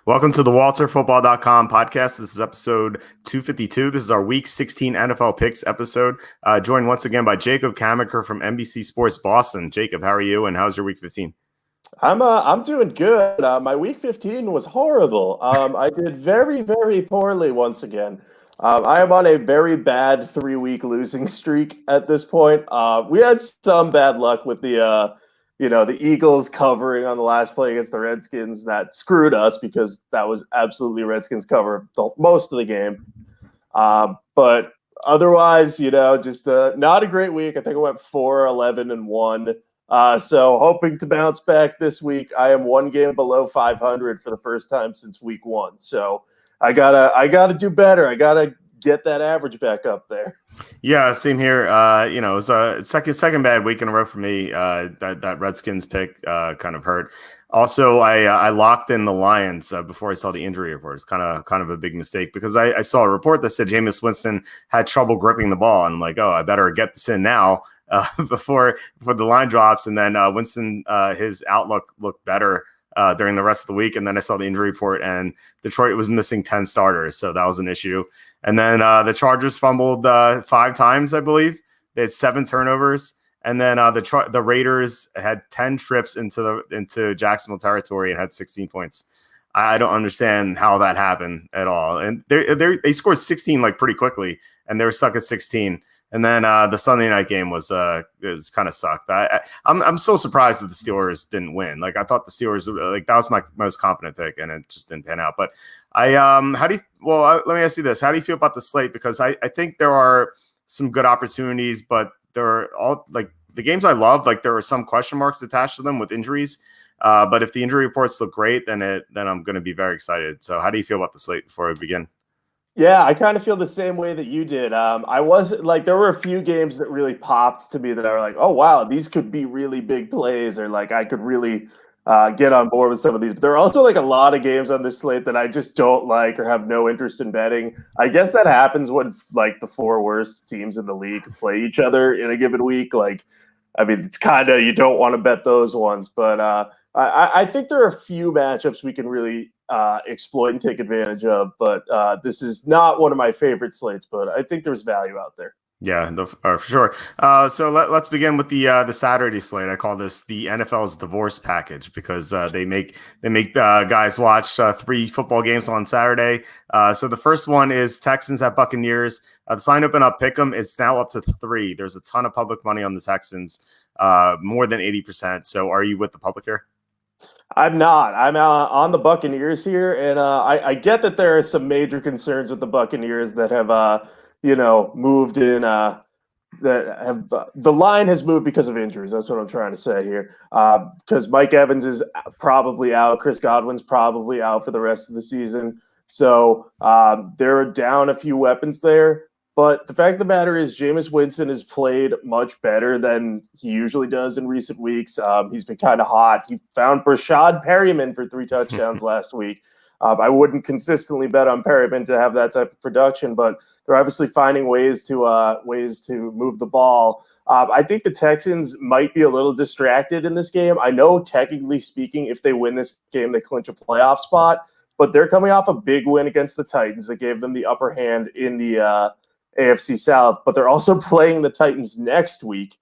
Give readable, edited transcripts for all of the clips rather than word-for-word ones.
Welcome to the WalterFootball.com podcast. This is episode 252. This is our Week 16 NFL Picks episode. Joined once again by Jacob Camenker from NBC Sports Boston. Jacob, how are you, and how's your Week 15? I'm doing good. My Week 15 was horrible. I did very, very poorly once again. I am on a very bad 3-week losing streak at this point. We had some bad luck with the Eagles covering on the last play against the Redskins. That screwed us because that was absolutely Redskins cover most of the game. But otherwise, just not a great week. I think I went 4-11-1. So hoping to bounce back this week. I am one game below 500 for the first time since week 1. So I gotta do better. I gotta get that average back up there. Yeah, same here. It was a second bad week in a row for me. That Redskins pick kind of hurt. Also, I locked in the Lions before I saw the injury report. It's kind of a big mistake because I saw a report that said Jameis Winston had trouble gripping the ball. And I'm like, I better get this in now before the line drops. And then Winston, his outlook looked better during the rest of the week. And then I saw the injury report, and Detroit was missing 10 starters. So that was an issue. And then the Chargers fumbled 5 times, I believe. They had 7 turnovers. And then the Raiders had 10 trips into Jacksonville territory and had 16 points. I don't understand how that happened at all. And they scored 16 pretty quickly, and they were stuck at 16. And then the Sunday night game was kind of sucked. I'm so surprised that the Steelers didn't win. I thought the Steelers that was my most confident pick, and it just didn't pan out. But let me ask you this: how do you feel about the slate? Because I think there are some good opportunities, but there are all the games I love. There are some question marks attached to them with injuries. But if the injury reports look great, then I'm going to be very excited. So how do you feel about the slate before we begin? Yeah, I kind of feel the same way that you did. I was there were a few games that really popped to me that I were like, oh, wow, these could be really big plays, or I could really get on board with some of these. But there are also a lot of games on this slate that I just don't like or have no interest in betting. I guess that happens when the 4 worst teams in the league play each other in a given week. It's kind of, you don't want to bet those ones. But I think there are a few matchups we can really exploit and take advantage of, but this is not one of my favorite slates, but I think there's value out there. Yeah, for sure. So let's begin with the Saturday slate. I call this the NFL's divorce package because they make guys watch 3 football games on Saturday. So the first one is Texans at Buccaneers. The sign open up pick'em. It's now up to 3. There's a ton of public money on the Texans, more than 80%. So are you with the public here? I'm not. I'm on the Buccaneers here, and I get that there are some major concerns with the Buccaneers that have, moved in. The line has moved because of injuries. That's what I'm trying to say here. Because Mike Evans is probably out, Chris Godwin's probably out for the rest of the season. So they're down a few weapons there. But the fact of the matter is, Jameis Winston has played much better than he usually does in recent weeks. He's been kind of hot. He found Brashad Perryman for 3 touchdowns last week. I wouldn't consistently bet on Perryman to have that type of production, but they're obviously finding ways to move the ball. I think the Texans might be a little distracted in this game. I know, technically speaking, if they win this game, they clinch a playoff spot. But they're coming off a big win against the Titans that gave them the upper hand in the AFC South, but they're also playing the Titans next week.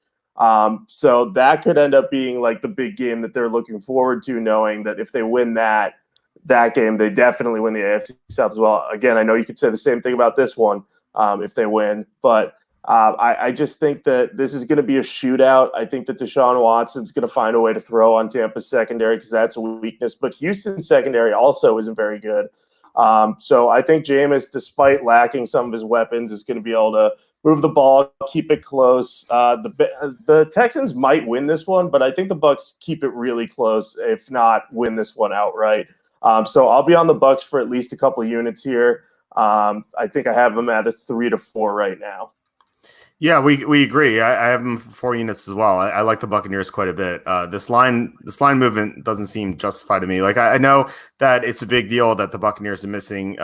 So that could end up being the big game that they're looking forward to, knowing that if they win that game, they definitely win the AFC South as well. Again, I know you could say the same thing about this one if they win, but I just think that this is going to be a shootout. I think that Deshaun Watson's going to find a way to throw on Tampa's secondary because that's a weakness, but Houston's secondary also isn't very good. So I think Jameis, despite lacking some of his weapons, is going to be able to move the ball, keep it close. The Texans might win this one, but I think the Bucs keep it really close, if not win this one outright. So I'll be on the Bucs for at least a couple of units here. I think I have them at a 3 to 4 right now. Yeah, we agree. I have them for 4 units as well. I like the Buccaneers quite a bit. This line movement doesn't seem justified to me. I know that it's a big deal that the Buccaneers are missing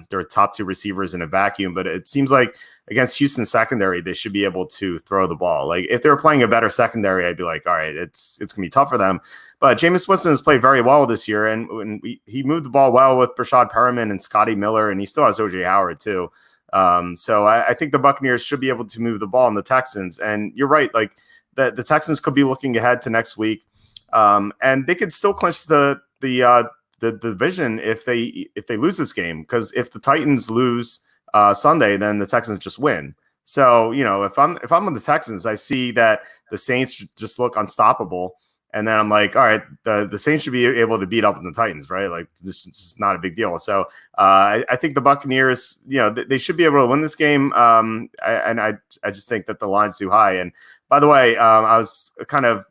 their top 2 receivers in a vacuum, but it seems like against Houston secondary, they should be able to throw the ball. If they were playing a better secondary, I'd be like, all right, it's gonna be tough for them. But Jameis Winston has played very well this year, and he moved the ball well with Brashad Perriman and Scotty Miller, and he still has O.J. Howard too. So I think the Buccaneers should be able to move the ball on the Texans. And you're right, like the Texans could be looking ahead to next week, and they could still clinch the division if they lose this game, because if the Titans lose Sunday, then the Texans just win. So if I'm on the Texans, I see that the Saints just look unstoppable, and then I'm like, all right, the Saints should be able to beat up on the Titans, right? Like this is not a big deal. So I think the Buccaneers, they should be able to win this game. I just think that the line's too high. And by the way,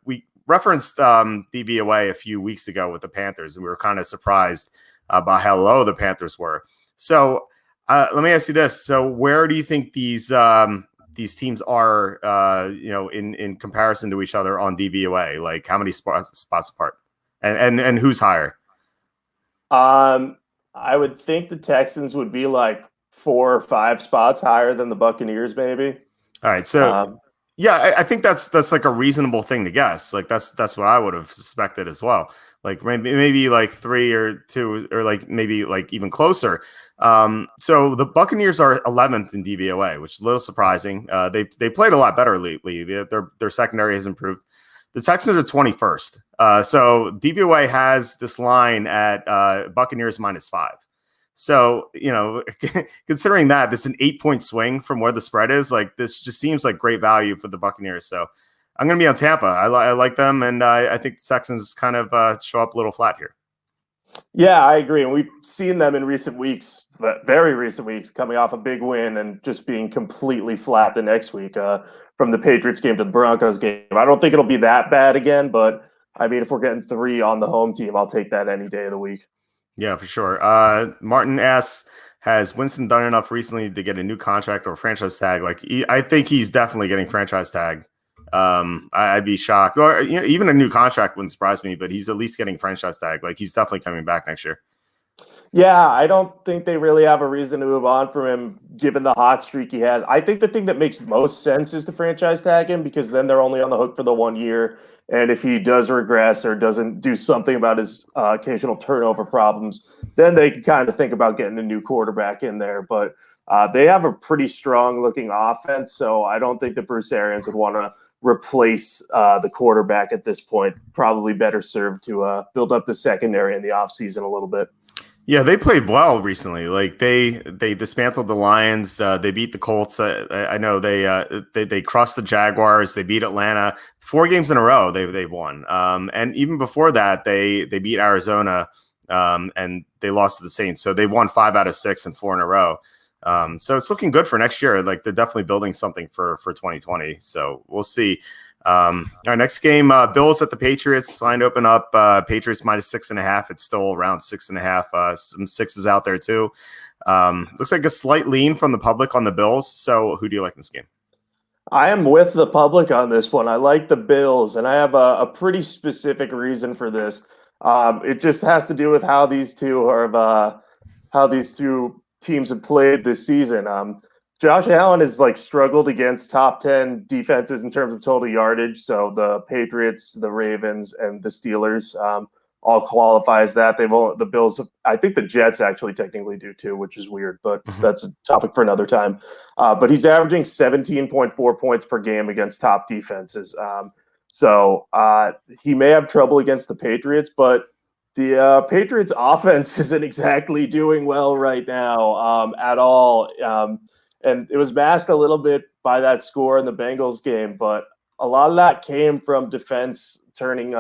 we referenced DVOA a few weeks ago with the Panthers, and we were kind of surprised by how low the Panthers were. So let me ask you this: so where do you think these teams are, in comparison to each other on DVOA? Like how many spots apart, and who's higher? I would think the Texans would be like 4 or 5 spots higher than the Buccaneers, maybe. All right, so. Yeah, I think that's like a reasonable thing to guess. Like that's what I would have suspected as well. Like maybe like 3 or 2, or like maybe like even closer. So the Buccaneers are 11th in DVOA, which is a little surprising. They played a lot better lately. Their secondary has improved. The Texans are 21st. So DVOA has this line at Buccaneers -5. So, considering that this is an 8-point swing from where the spread is, like this just seems like great value for the Buccaneers. So I'm going to be on Tampa. I like them. And I think the Texans kind of show up a little flat here. Yeah, I agree. And we've seen them in recent weeks, very recent weeks, coming off a big win and just being completely flat the next week, from the Patriots game to the Broncos game. I don't think it'll be that bad again, but I mean, if we're getting 3 on the home team, I'll take that any day of the week. Yeah, for sure. Martin asks, has Winston done enough recently to get a new contract or franchise tag? Like, I think he's definitely getting franchise tag. I'd be shocked. Or even a new contract wouldn't surprise me, but he's at least getting franchise tag. Like, he's definitely coming back next year. Yeah, I don't think they really have a reason to move on from him, given the hot streak he has. I think the thing that makes most sense is to franchise tag him, because then they're only on the hook for the 1 year. And if he does regress or doesn't do something about his occasional turnover problems, then they can kind of think about getting a new quarterback in there. But they have a pretty strong-looking offense, so I don't think that Bruce Arians would want to replace the quarterback at this point. Probably better served to build up the secondary in the offseason a little bit. Yeah, they played well recently. Like they dismantled the Lions. They beat the Colts. I know they crossed the Jaguars. They beat Atlanta 4 games in a row. They've won. And even before that, they beat Arizona. And they lost to the Saints. So they won 5 out of 6 and 4 in a row. So it's looking good for next year. Like they're definitely building something for 2020. So we'll see. Our next game, Bills at the Patriots. Line open up. Patriots -6.5. It's still around 6.5. Some 6s out there too. Looks like a slight lean from the public on the Bills. So who do you like in this game? I am with the public on this one. I like the Bills, and I have a pretty specific reason for this. It just has to do with how these two teams have played this season. Josh Allen has struggled against top 10 defenses in terms of total yardage. So the Patriots, the Ravens, and the Steelers all qualify as that. The Bills, I think the Jets actually technically do too, which is weird, but that's a topic for another time. But he's averaging 17.4 points per game against top defenses. So he may have trouble against the Patriots, but the Patriots offense isn't exactly doing well right now at all. And it was masked a little bit by that score in the Bengals game, but a lot of that came from defense turning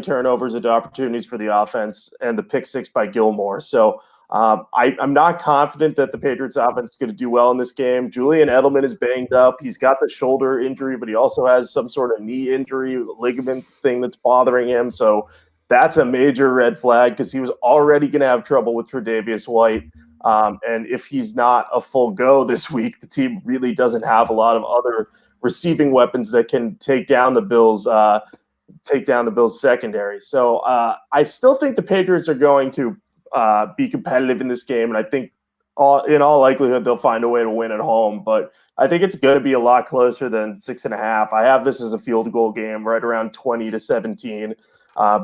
turnovers into opportunities for the offense and the pick 6 by Gilmore. So I'm not confident that the Patriots offense is going to do well in this game. Julian Edelman is banged up. He's got the shoulder injury, but he also has some sort of knee injury, ligament thing that's bothering him. So that's a major red flag, because he was already going to have trouble with Tre'Davious White. And if he's not a full go this week, the team really doesn't have a lot of other receiving weapons that can take down the Bills secondary. So I still think the Patriots are going to be competitive in this game, and I think in all likelihood, they'll find a way to win at home. But I think it's going to be a lot closer than 6.5. I have this as a field goal game, right around 20-17,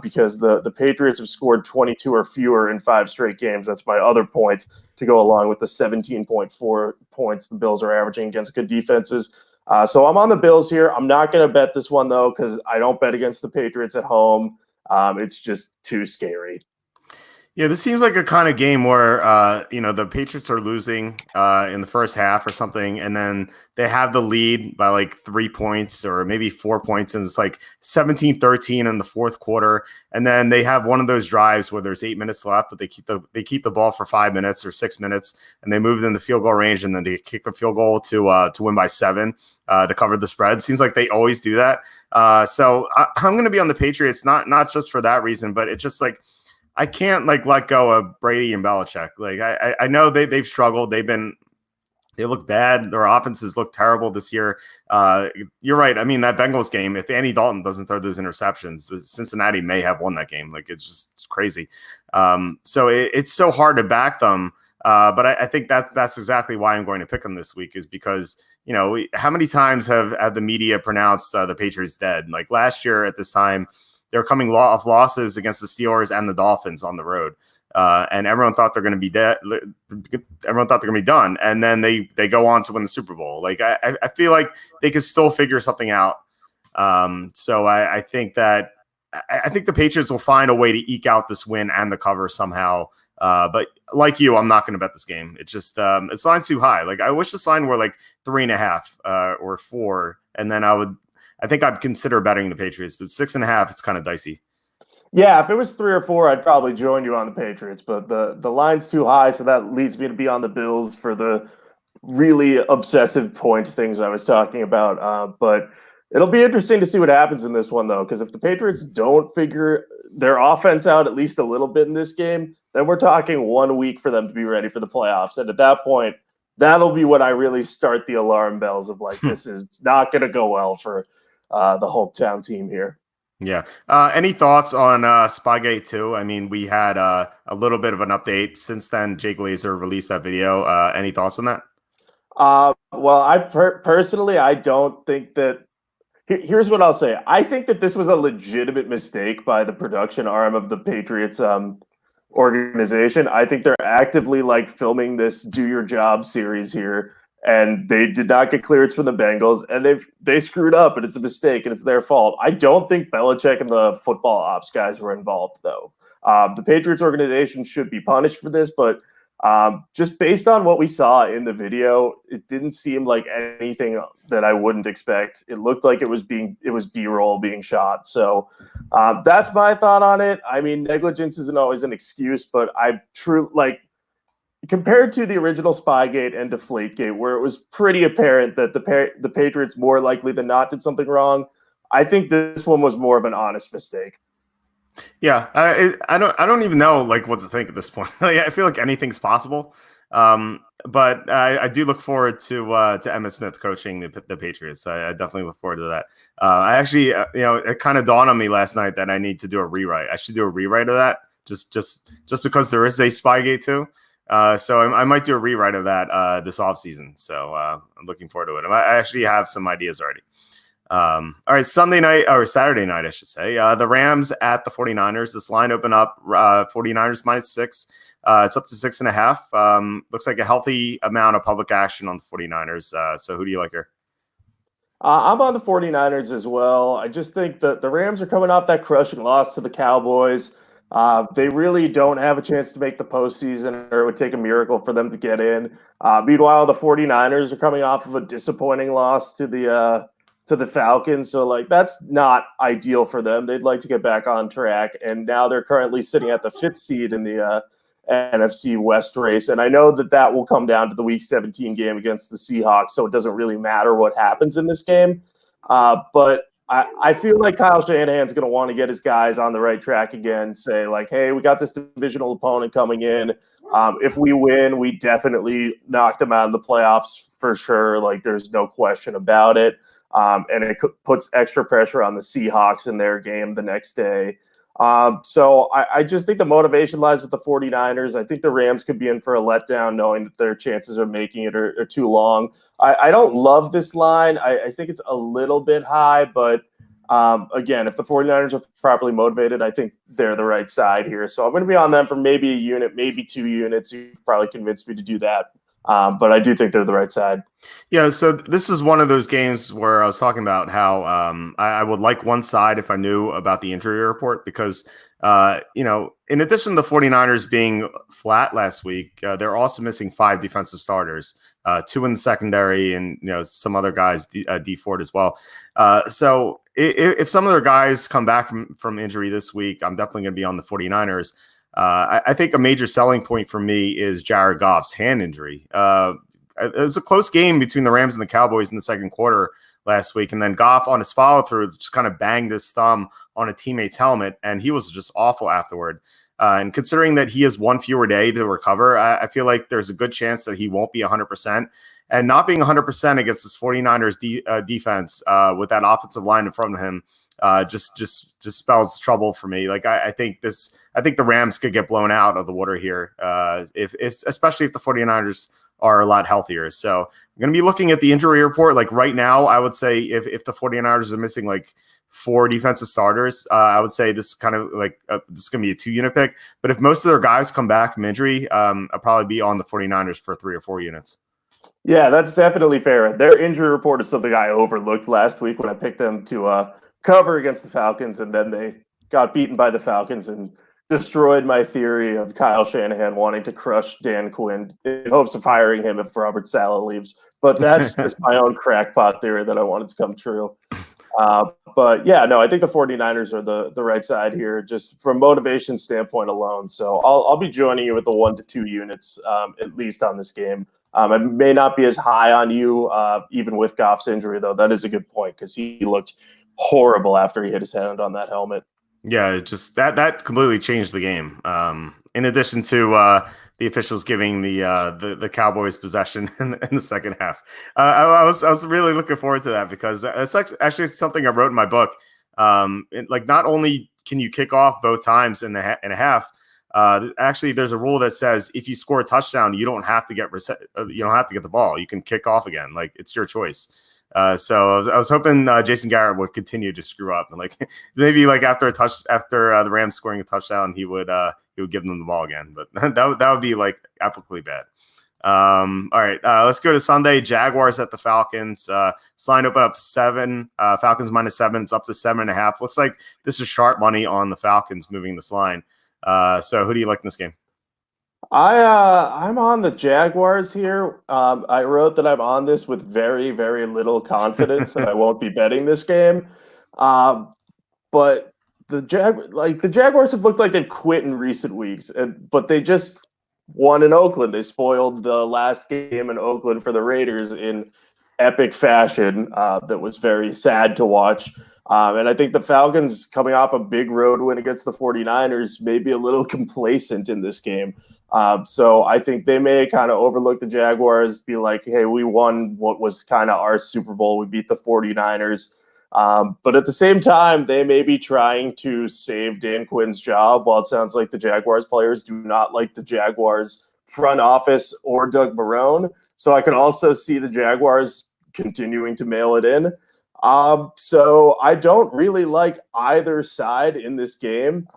because the Patriots have scored 22 or fewer in 5 straight games. That's my other point to go along with the 17.4 points the Bills are averaging against good defenses. So I'm on the Bills here. I'm not going to bet this one, though, because I don't bet against the Patriots at home. It's just too scary. Yeah, this seems like a kind of game where, the Patriots are losing in the first half or something, and then they have the lead by like 3 points or maybe 4 points, and it's like 17-13 in the fourth quarter, and then they have one of those drives where there's 8 minutes left, but they keep the ball for 5 minutes or 6 minutes, and they move it in the field goal range, and then they kick a field goal to win by 7 to cover the spread. Seems like they always do that. So I'm going to be on the Patriots, not just for that reason, but it's just like, I can't let go of Brady and Belichick. Like I know they've struggled. They look bad. Their offenses look terrible this year. You're right. I mean, that Bengals game, if Andy Dalton doesn't throw those interceptions, Cincinnati may have won that game. Like it's crazy. So it's so hard to back them. But I think that's exactly why I'm going to pick them this week, is because, how many times have the media pronounced the Patriots dead? Like last year at this time, they're coming off losses against the Steelers and the Dolphins on the road. And everyone thought they're going to be dead. Everyone thought they're going to be done. And then they go on to win the Super Bowl. Like, I feel like they could still figure something out. So I think the Patriots will find a way to eke out this win and the cover somehow. But like you, I'm not going to bet this game. It's just, it's line's too high. Like, I wish this line were like 3.5 or 4. And then I think I'd consider betting the Patriots, but 6.5, it's kind of dicey. Yeah, if it was 3 or 4, I'd probably join you on the Patriots, but the line's too high, so that leads me to be on the Bills for the really obsessive point things I was talking about. But it'll be interesting to see what happens in this one, though, because if the Patriots don't figure their offense out at least a little bit in this game, then we're talking 1 week for them to be ready for the playoffs. And at that point, that'll be when I really start the alarm bells of like, this is not going to go well for the hometown team here. Yeah. Any thoughts on Spygate 2? I mean, we had a little bit of an update since then. Jake Glazer released that video. Any thoughts on that? Well, I personally, I don't think that. Here's what I'll say. I think that this was a legitimate mistake by the production arm of the Patriots organization. I think they're actively filming this "Do Your Job" series here, and they did not get clearance from the Bengals, and they screwed up, and it's a mistake, and it's their fault. I don't think Belichick and the football ops guys were involved, though. The Patriots organization should be punished for this, but just based on what we saw in the video, it didn't seem like anything that I wouldn't expect. It looked like it was B-roll being shot. So that's my thought on it. I mean, negligence isn't always an excuse, but compared to the original Spygate and Deflategate, where it was pretty apparent that the Patriots more likely than not did something wrong, I think this one was more of an honest mistake. Yeah, I don't even know what to think at this point. I feel like anything's possible, but I do look forward to Emmitt Smith coaching the Patriots. I definitely look forward to that. I actually, it kind of dawned on me last night that I need to do a rewrite. I should do a rewrite of that just because there is a Spygate too. So I might do a rewrite of that this offseason. So I'm looking forward to it. I actually have some ideas already. All right, Sunday night or Saturday night, I should say. The Rams at the 49ers. This line opened up 49ers -6. It's up to 6.5. Looks like a healthy amount of public action on the 49ers. So who do you like here? I'm on the 49ers as well. I just think that the Rams are coming off that crushing loss to the Cowboys. They really don't have a chance to make the postseason, or it would take a miracle for them to get in. Meanwhile, the 49ers are coming off of a disappointing loss to the Falcons. So that's not ideal for them. They'd like to get back on track. And now they're currently sitting at the 5th seed in the NFC West race. And I know that will come down to the Week 17 game against the Seahawks. So it doesn't really matter what happens in this game. But I feel like Kyle Shanahan's going to want to get his guys on the right track again, say hey, we got this divisional opponent coming in. If we win, we definitely knock them out of the playoffs for sure. There's no question about it. And it puts extra pressure on the Seahawks in their game the next day. So I just think the motivation lies with the 49ers. I think the Rams could be in for a letdown knowing that their chances of making it are too long. I don't love this line. I think it's a little bit high, but again, if the 49ers are properly motivated, I think they're the right side here. So I'm going to be on them for maybe a unit, maybe 2 units. You probably convinced me to do that. But I do think they're the right side. Yeah, so this is one of those games where I was talking about how I would like one side if I knew about the injury report because, in addition to the 49ers being flat last week, they're also missing 5 defensive starters, 2 in the secondary and, some other guys, D Ford as well. So if some of their guys come back from injury this week, I'm definitely going to be on the 49ers. I think a major selling point for me is Jared Goff's hand injury. It was a close game between the Rams and the Cowboys in the second quarter last week. And then Goff on his follow through just kind of banged his thumb on a teammate's helmet. And he was just awful afterward. And considering that he has one fewer day to recover, I feel like there's a good chance that he won't be 100%. And not being 100% against this 49ers defense with that offensive line in front of him just spells trouble for me. Like I think the Rams could get blown out of the water here, especially if the 49ers are a lot healthier. So I'm going to be looking at the injury report. Like right now, I would say if the 49ers are missing like 4 defensive starters, I would say this is kind of like this is going to be a 2-unit pick. But if most of their guys come back from injury, I'll probably be on the 49ers for 3 or 4 units. Yeah, that's definitely fair. Their injury report is something I overlooked last week when I picked them to cover against the Falcons, and then they got beaten by the Falcons and destroyed my theory of Kyle Shanahan wanting to crush Dan Quinn in hopes of hiring him if Robert Saleh leaves. But that's just my own crackpot theory that I wanted to come true. But yeah, no, I think the 49ers are the right side here, just from motivation standpoint alone. So I'll be joining you with the 1 to 2 units, at least on this game. I may not be as high on you, even with Goff's injury, though. That is a good point because he looked horrible after he hit his hand on that helmet. Yeah, it just that completely changed the game. In addition to the officials giving the Cowboys possession in the second half, I was really looking forward to that because it's actually something I wrote in my book. Like not only can you kick off both times in a half, actually there's a rule that says if you score a touchdown, you don't have to get the ball. You can kick off again. Like it's your choice. So I was hoping Jason Garrett would continue to screw up, and like maybe like after the Rams scoring a touchdown, he would give them the ball again. But that would be like epically bad. All right, let's go to Sunday. Jaguars at the Falcons. This line opened up 7. Falcons -7. It's up to 7.5. Looks like this is sharp money on the Falcons moving this line. So who do you like in this game? I'm on the Jaguars here. I wrote that I'm on this with very, very little confidence and I won't be betting this game. But the Jaguars have looked like they've quit in recent weeks, but they just won in Oakland. They spoiled the last game in Oakland for the Raiders in epic fashion. That was very sad to watch. And I think the Falcons, coming off a big road win against the 49ers, may be a little complacent in this game. So I think they may kind of overlook the Jaguars, be like, hey, we won what was kind of our Super Bowl. We beat the 49ers. But at the same time, they may be trying to save Dan Quinn's job. While it sounds like the Jaguars players do not like the Jaguars front office or Doug Marrone. So I can also see the Jaguars continuing to mail it in. So I don't really like either side in this game.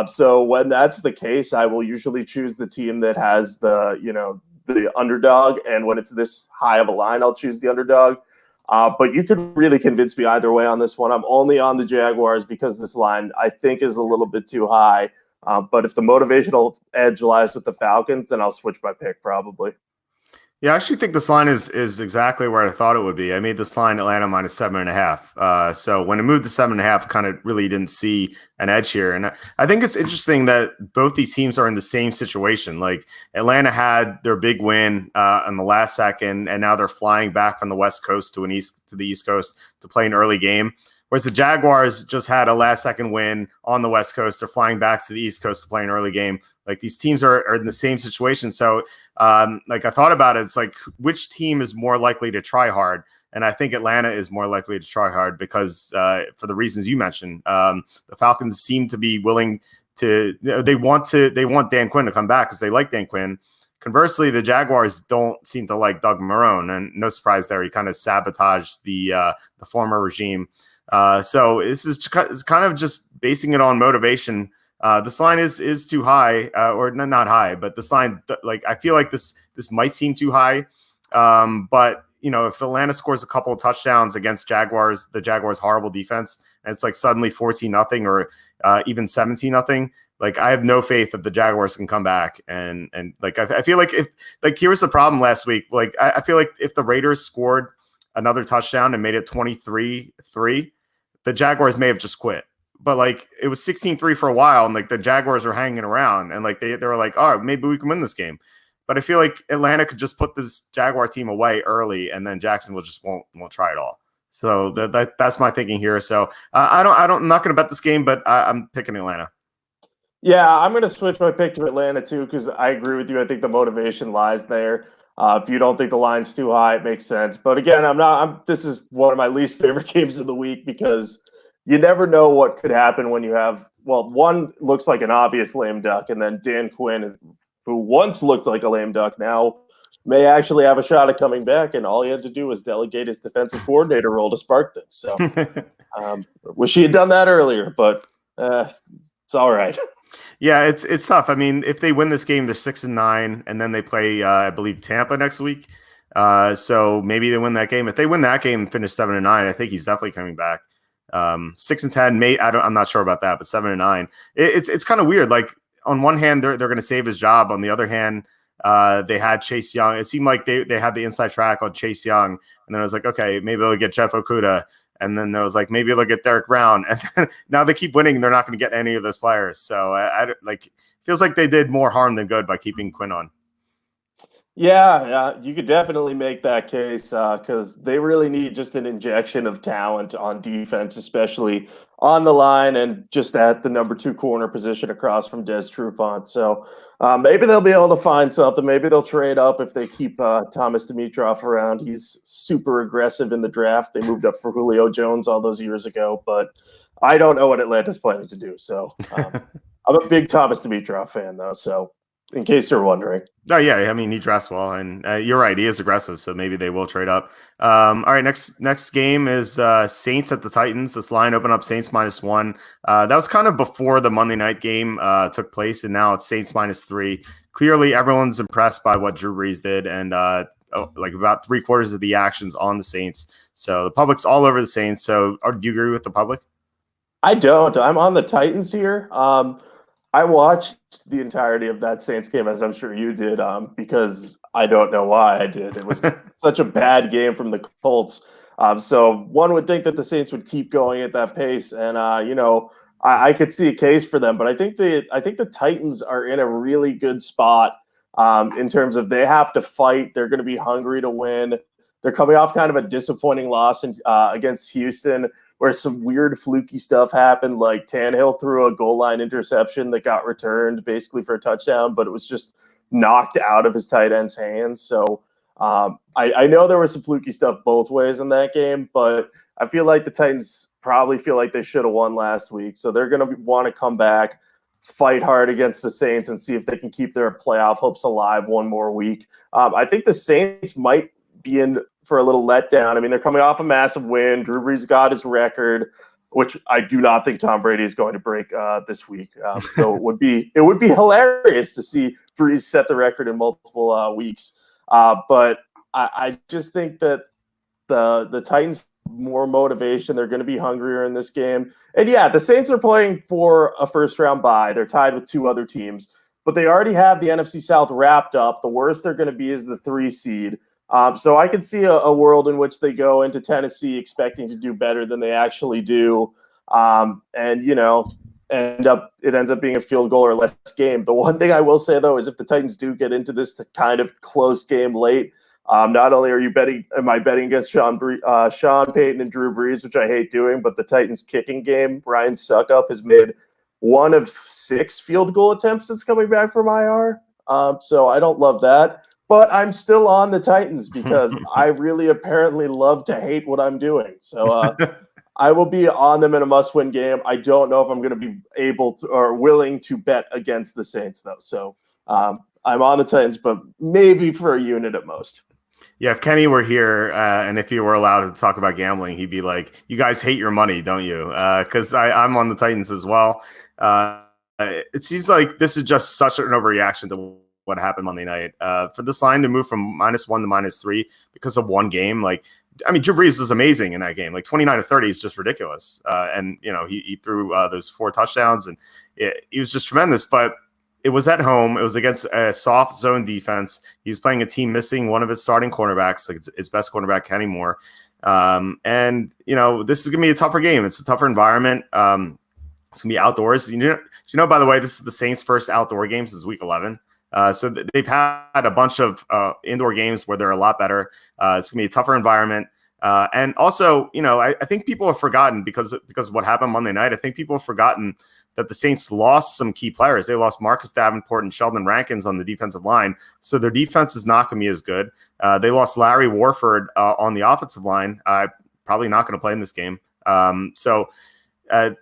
So when that's the case, I will usually choose the team that has the underdog. And when it's this high of a line, I'll choose the underdog. But you could really convince me either way on this one. I'm only on the Jaguars because this line I think is a little bit too high. But if the motivational edge lies with the Falcons, then I'll switch my pick probably. Yeah, I actually think this line is exactly where I thought it would be. I made this line Atlanta -7.5. So when it moved to 7.5, kind of really didn't see an edge here. And I think it's interesting that both these teams are in the same situation. Like Atlanta had their big win on the last second, and now they're flying back from the West Coast to the East Coast to play an early game. Whereas the Jaguars just had a last-second win on the West Coast. They're flying back to the East Coast to play an early game. Like these teams are in the same situation. So, I thought about it. It's like which team is more likely to try hard? And I think Atlanta is more likely to try hard because for the reasons you mentioned, the Falcons seem to be willing to, they want Dan Quinn to come back because they like Dan Quinn. Conversely, the Jaguars don't seem to like Doug Marrone, and no surprise there. He kind of sabotaged the former regime. So this is kind of just basing it on motivation. This line is too high, or not high, but this line, like, I feel like this might seem too high. But if Atlanta scores a couple of touchdowns against the Jaguars' horrible defense, and it's like suddenly 14-0 or even 17-0. Like, I have no faith that the Jaguars can come back. And like, I feel like here's the problem last week. Like, I feel like if the Raiders scored another touchdown and made it 23-3, the Jaguars may have just quit. But like, it was 16-3 for a while, and like the Jaguars are hanging around, and like they were like, oh, maybe we can win this game. But I feel like Atlanta could just put this Jaguar team away early, and then Jacksonville just won't try it all. So that's my thinking here. So I'm not going to bet this game, but I'm picking Atlanta. Yeah, I'm going to switch my pick to Atlanta too, because I agree with you. I think the motivation lies there. If you don't think the line's too high, it makes sense. But again, this is one of my least favorite games of the week because you never know what could happen when you have, one looks like an obvious lame duck, and then Dan Quinn, who once looked like a lame duck, now may actually have a shot at coming back, and all he had to do was delegate his defensive coordinator role to spark things. So wish he had done that earlier, but it's all right. Yeah, it's tough. I mean, if they win this game, they're 6-9, and then they play, I believe, Tampa next week. So maybe they win that game. If they win that game and finish 7-9, I think he's definitely coming back. 6-10, I'm not sure about that, but 7-9. It's kind of weird. Like, on one hand, they're going to save his job. On the other hand, they had Chase Young. It seemed like they had the inside track on Chase Young, and then I was like, okay, maybe they'll get Jeff Okudah. And then there was like, maybe they'll get Derek Brown. And then now they keep winning. They're not going to get any of those players. So feels like they did more harm than good by keeping Quinn on. Yeah, you could definitely make that case because they really need just an injection of talent on defense, especially on the line and just at the number 2 corner position across from Des Trufant. So maybe they'll be able to find something. Maybe they'll trade up if they keep Thomas Dimitroff around. He's super aggressive in the draft. They moved up for Julio Jones all those years ago, but I don't know what Atlanta's planning to do. So I'm a big Thomas Dimitroff fan, though, so in case you're wondering. Oh, yeah. I mean, he dressed well, and you're right. He is aggressive, so maybe they will trade up. All right, next game is Saints at the Titans. This line opened up Saints -1. That was kind of before the Monday night game took place, and now it's Saints -3. Clearly, everyone's impressed by what Drew Brees did, and like about 3/4 of the actions on the Saints. So the public's all over the Saints. So do you agree with the public? I don't. I'm on the Titans here. I watched the entirety of that Saints game, as I'm sure you did, because I don't know why I did. It was such a bad game from the Colts. So one would think that the Saints would keep going at that pace, and I could see a case for them. But I think the Titans are in a really good spot in terms of they have to fight. They're going to be hungry to win. They're coming off kind of a disappointing loss against Houston, where some weird fluky stuff happened, like Tannehill threw a goal line interception that got returned basically for a touchdown, but it was just knocked out of his tight end's hands. So I know there was some fluky stuff both ways in that game, but I feel like the Titans probably feel like they should have won last week. So they're going to want to come back, fight hard against the Saints, and see if they can keep their playoff hopes alive one more week. I think the Saints might be in for a little letdown. I mean, they're coming off a massive win. Drew Brees got his record, which I do not think Tom Brady is going to break this week. So it would be hilarious to see Brees set the record in multiple weeks. But I just think that the Titans more motivation. They're going to be hungrier in this game. And yeah, the Saints are playing for a first round bye. They're tied with 2 other teams, but they already have the NFC South wrapped up. The worst they're going to be is the 3 seed. So I could see a world in which they go into Tennessee expecting to do better than they actually do. And, it ends up being a field goal or less game. The one thing I will say, though, is if the Titans do get into this kind of close game late, not only am I betting against Sean Payton and Drew Brees, which I hate doing, but the Titans kicking game, Ryan Suckup has made 1 of 6 field goal attempts since coming back from IR. So I don't love that. but I'm still on the Titans because I really apparently love to hate what I'm doing. So I will be on them in a must-win game. I don't know if I'm going to be able to or willing to bet against the Saints, though. So I'm on the Titans, but maybe for a unit at most. Yeah, if Kenny were here and if he were allowed to talk about gambling, he'd be like, "You guys hate your money, don't you?" Because I'm on the Titans as well. It seems like this is just such an overreaction to what happened Monday night. For this line to move from -1 to -3 because of one game, like, I mean, Drew Brees was amazing in that game. Like 29 to 30 is just ridiculous. And, you know, he threw those 4 touchdowns and he was just tremendous. But it was at home. It was against a soft zone defense. He was playing a team missing one of his starting cornerbacks, like his best cornerback, Kenny Moore. And, you know, this is going to be a tougher game. It's a tougher environment. It's going to be outdoors. You know, by the way, this is the Saints' first outdoor game since week 11. So they've had a bunch of indoor games where they're a lot better. It's going to be a tougher environment. And also, you know, I think people have forgotten because of what happened Monday night. I think people have forgotten that the Saints lost some key players. They lost Marcus Davenport and Sheldon Rankins on the defensive line. So their defense is not going to be as good. They lost Larry Warford on the offensive line. Probably not going to play in this game. So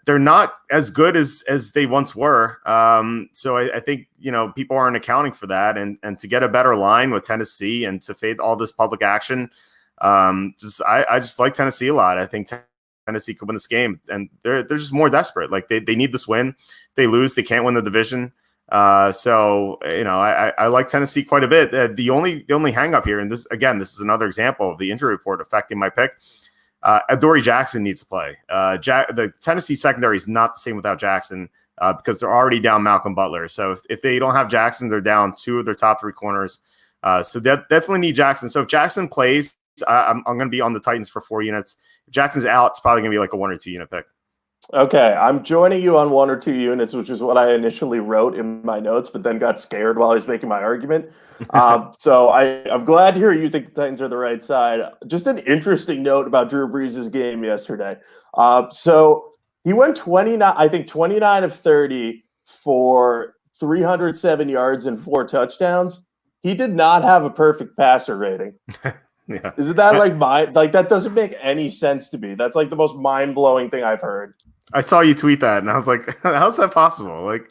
they're not as good as they once were. So I think, you know, people aren't accounting for that. And to get a better line with Tennessee and to fade all this public action, I just like Tennessee a lot. I think Tennessee could win this game, and they're just more desperate. Like they need this win. If they lose, they can't win the division. So you know, I like Tennessee quite a bit. The only hang up here, and this is another example of the injury report affecting my pick. Adoree Jackson needs to play. The Tennessee secondary is not the same without Jackson because they're already down Malcolm Butler. So if they don't have Jackson, they're down 2 of their top 3 corners. So they definitely need Jackson. So if Jackson plays, I'm going to be on the Titans for 4 units. If Jackson's out, it's probably going to be like a 1 or 2 unit pick. Okay, I'm joining you on 1 or 2 units, which is what I initially wrote in my notes, but then got scared while I was making my argument. So I'm glad to hear you think the Titans are the right side. Just an interesting note about Drew Brees' game yesterday. So he went 29 of 30 for 307 yards and 4 touchdowns. He did not have a perfect passer rating. Yeah. Isn't that like that doesn't make any sense to me. That's like the most mind-blowing thing I've heard. I saw you tweet that and I was like, how's that possible? Like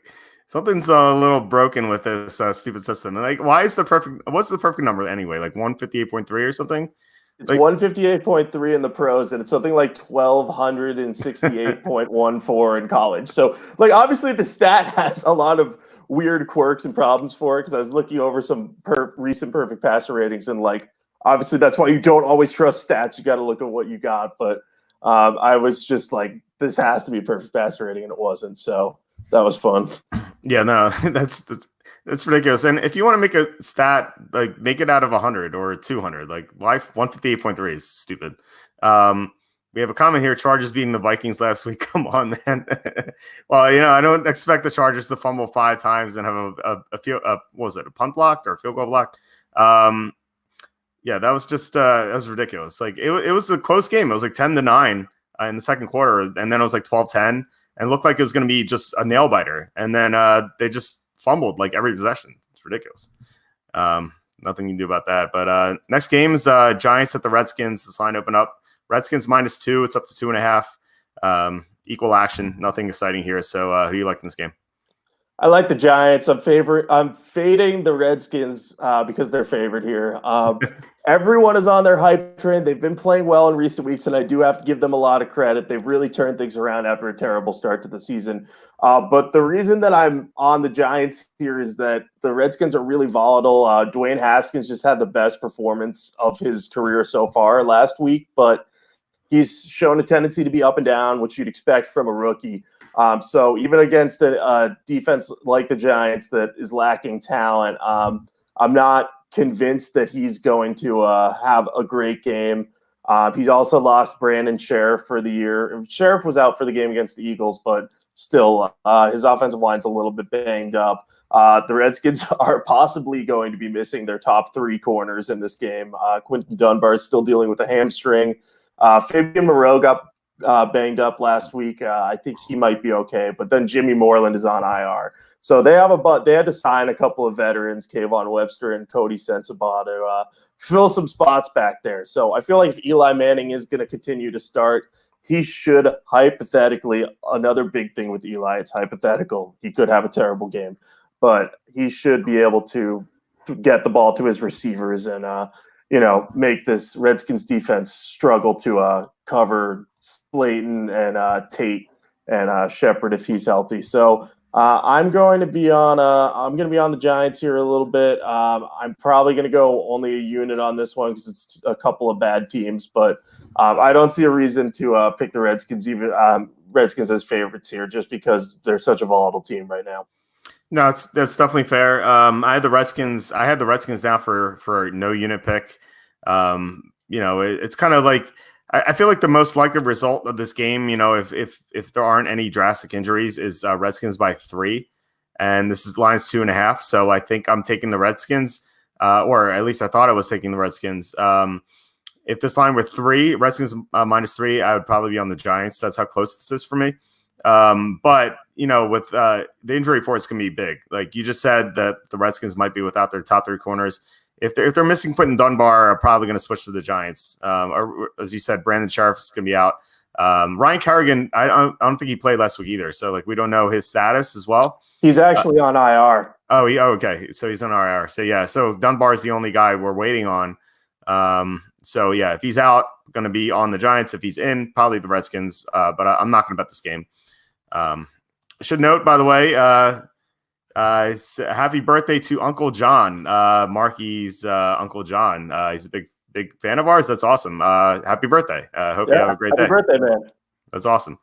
something's a little broken with this stupid system. And like, what's the perfect number anyway? Like 158.3 or something? It's like 158.3 in the pros, and it's something like 1,268.14 in college. So like obviously the stat has a lot of weird quirks and problems for it, because I was looking over some recent perfect passer ratings, and like obviously that's why you don't always trust stats. You got to look at what you got. But I was just like, this has to be perfect passer rating, and it wasn't. So that was fun. Yeah, no, that's ridiculous. And if you want to make a stat, like make it out of 100 or 200. Like life 158.3 is stupid. We have a comment here: Chargers beating the Vikings last week. Come on, man. Well, you know, I don't expect the Chargers to fumble 5 times and have a punt blocked or a field goal blocked. Yeah, that was just that was ridiculous. Like it was a close game. It was like 10-9 in the second quarter, and then it was like 12-10, and looked like it was going to be just a nail biter. And then they just fumbled like every possession. It's ridiculous. Nothing you can do about that. But next game is Giants at the Redskins. This line opened up. Redskins -2. It's up to 2.5. Equal action. Nothing exciting here. So who do you like in this game? I like the Giants. I'm fading the Redskins because they're favored here. Everyone is on their hype train. They've been playing well in recent weeks, and I do have to give them a lot of credit. They've really turned things around after a terrible start to the season. But the reason that I'm on the Giants here is that the Redskins are really volatile. Dwayne Haskins just had the best performance of his career so far last week, but he's shown a tendency to be up and down, which you'd expect from a rookie. So even against a defense like the Giants that is lacking talent, I'm not convinced that he's going to have a great game. He's also lost Brandon Sheriff for the year. Sheriff was out for the game against the Eagles, but still his offensive line's a little bit banged up. The Redskins are possibly going to be missing their top 3 corners in this game. Quinton Dunbar is still dealing with a hamstring. Fabian Moreau got banged up last week. I think he might be okay, but then Jimmy Moreland is on IR. So they had to sign a couple of veterans, Kayvon Webster and Cody Sensabaugh, to fill some spots back there. So I feel like if Eli Manning is going to continue to start, he should hypothetically, another big thing with Eli, it's hypothetical. He could have a terrible game, but he should be able to get the ball to his receivers and, make this Redskins defense struggle to cover Slayton and Tate and Shepard if he's healthy. So I'm going to be on the Giants here a little bit. I'm probably going to go only a unit on this one because it's a couple of bad teams, but I don't see a reason to pick the Redskins Redskins as favorites here just because they're such a volatile team right now. No, that's definitely fair. I had the Redskins now for no unit pick. It's kind of like I feel like the most likely result of this game, if there aren't any drastic injuries, is Redskins by 3, and this is line's 2.5. So I think I'm taking the Redskins, or at least I thought I was taking the Redskins. If this line were 3, Redskins -3, I would probably be on the Giants. That's how close this is for me. But with the injury report, it's going to be big. Like you just said that the Redskins might be without their top 3 corners. If they're missing Quentin Dunbar, are probably going to switch to the Giants. Or as you said, Brandon Scherff is going to be out. Ryan Kerrigan, I don't think he played last week either. So we don't know his status as well. He's actually on IR. Okay. So he's on IR. So yeah. So Dunbar is the only guy we're waiting on. So yeah, if he's out, going to be on the Giants. If he's in, probably the Redskins. But I'm not going to bet this game. I should note, by the way, happy birthday to Uncle John, Marky's Uncle John. He's a big fan of ours. That's awesome. Happy birthday. Hope you have a great day. Happy birthday, man. That's awesome.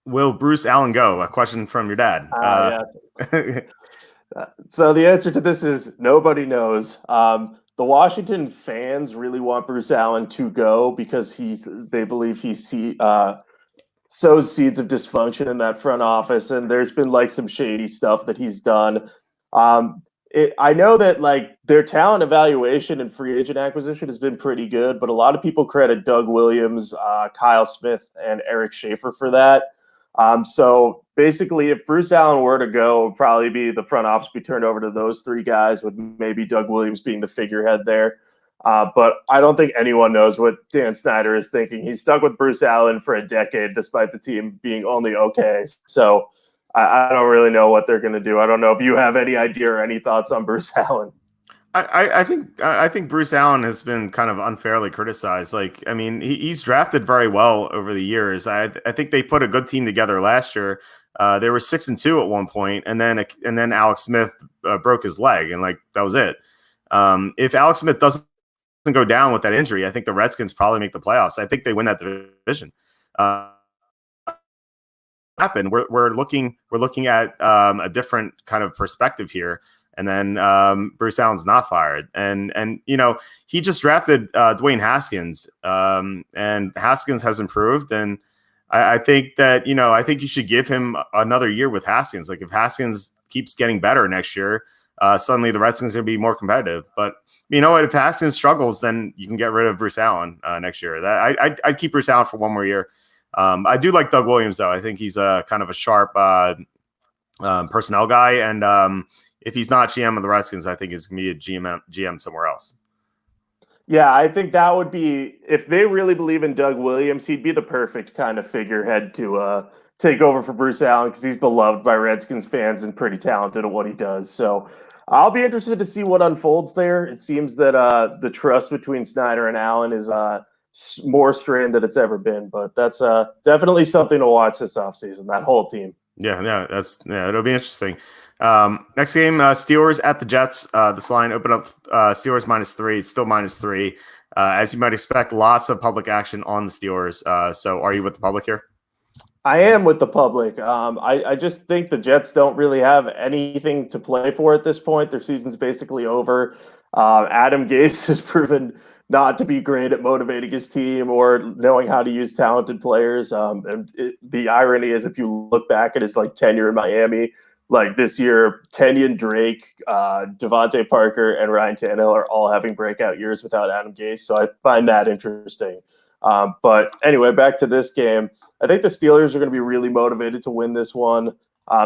Will Bruce Allen go? A question from your dad. Yeah. So the answer to this is nobody knows. The Washington fans really want Bruce Allen to go because they believe he sows seeds of dysfunction in that front office, and there's been some shady stuff that he's done. I know that their talent evaluation and free agent acquisition has been pretty good, but a lot of people credit Doug Williams, Kyle Smith, and Eric Schaefer for that. So basically, if Bruce Allen were to go, it would probably be the front office be turned over to those 3 guys, with maybe Doug Williams being the figurehead there. But I don't think anyone knows what Dan Snyder is thinking. He's stuck with Bruce Allen for a decade, despite the team being only okay. So I don't really know what they're going to do. I don't know if you have any idea or any thoughts on Bruce Allen. I think Bruce Allen has been kind of unfairly criticized. He's drafted very well over the years. I think they put a good team together last year. They were 6-2 at one point, and then Alex Smith broke his leg, and that was it. If Alex Smith doesn't go down with that injury, I think the Redskins probably make the playoffs. I think they win that division. We're looking at a different kind of perspective here. And then Bruce Allen's not fired. And he just drafted Dwayne Haskins, and Haskins has improved. And I think that, I think you should give him another year with Haskins. If Haskins keeps getting better next year, suddenly the Redskins are going to be more competitive. But you know what? If Haskins struggles, then you can get rid of Bruce Allen next year. I'd keep Bruce Allen for one more year. I do like Doug Williams, though. I think he's a kind of a sharp personnel guy. And if he's not GM of the Redskins, I think it's going to be a GM somewhere else. Yeah, I think that would be, if they really believe in Doug Williams, he'd be the perfect kind of figurehead to take over for Bruce Allen, because he's beloved by Redskins fans and pretty talented at what he does. So I'll be interested to see what unfolds there. It seems that the trust between Snyder and Allen is more strained than it's ever been, but that's definitely something to watch this offseason, that whole team. Yeah, it'll be interesting. Next game, Steelers at the Jets. This line opened up Steelers -3, still -3. As you might expect, lots of public action on the Steelers. So are you with the public here? I am with the public. I just think the Jets don't really have anything to play for at this point. Their season's basically over. Adam Gase has proven not to be great at motivating his team or knowing how to use talented players. The irony is, if you look back at his tenure in Miami, this year, Kenyon Drake, Devontae Parker, and Ryan Tannehill are all having breakout years without Adam Gase. So I find that interesting. But anyway, back to this game. I think the Steelers are going to be really motivated to win this one.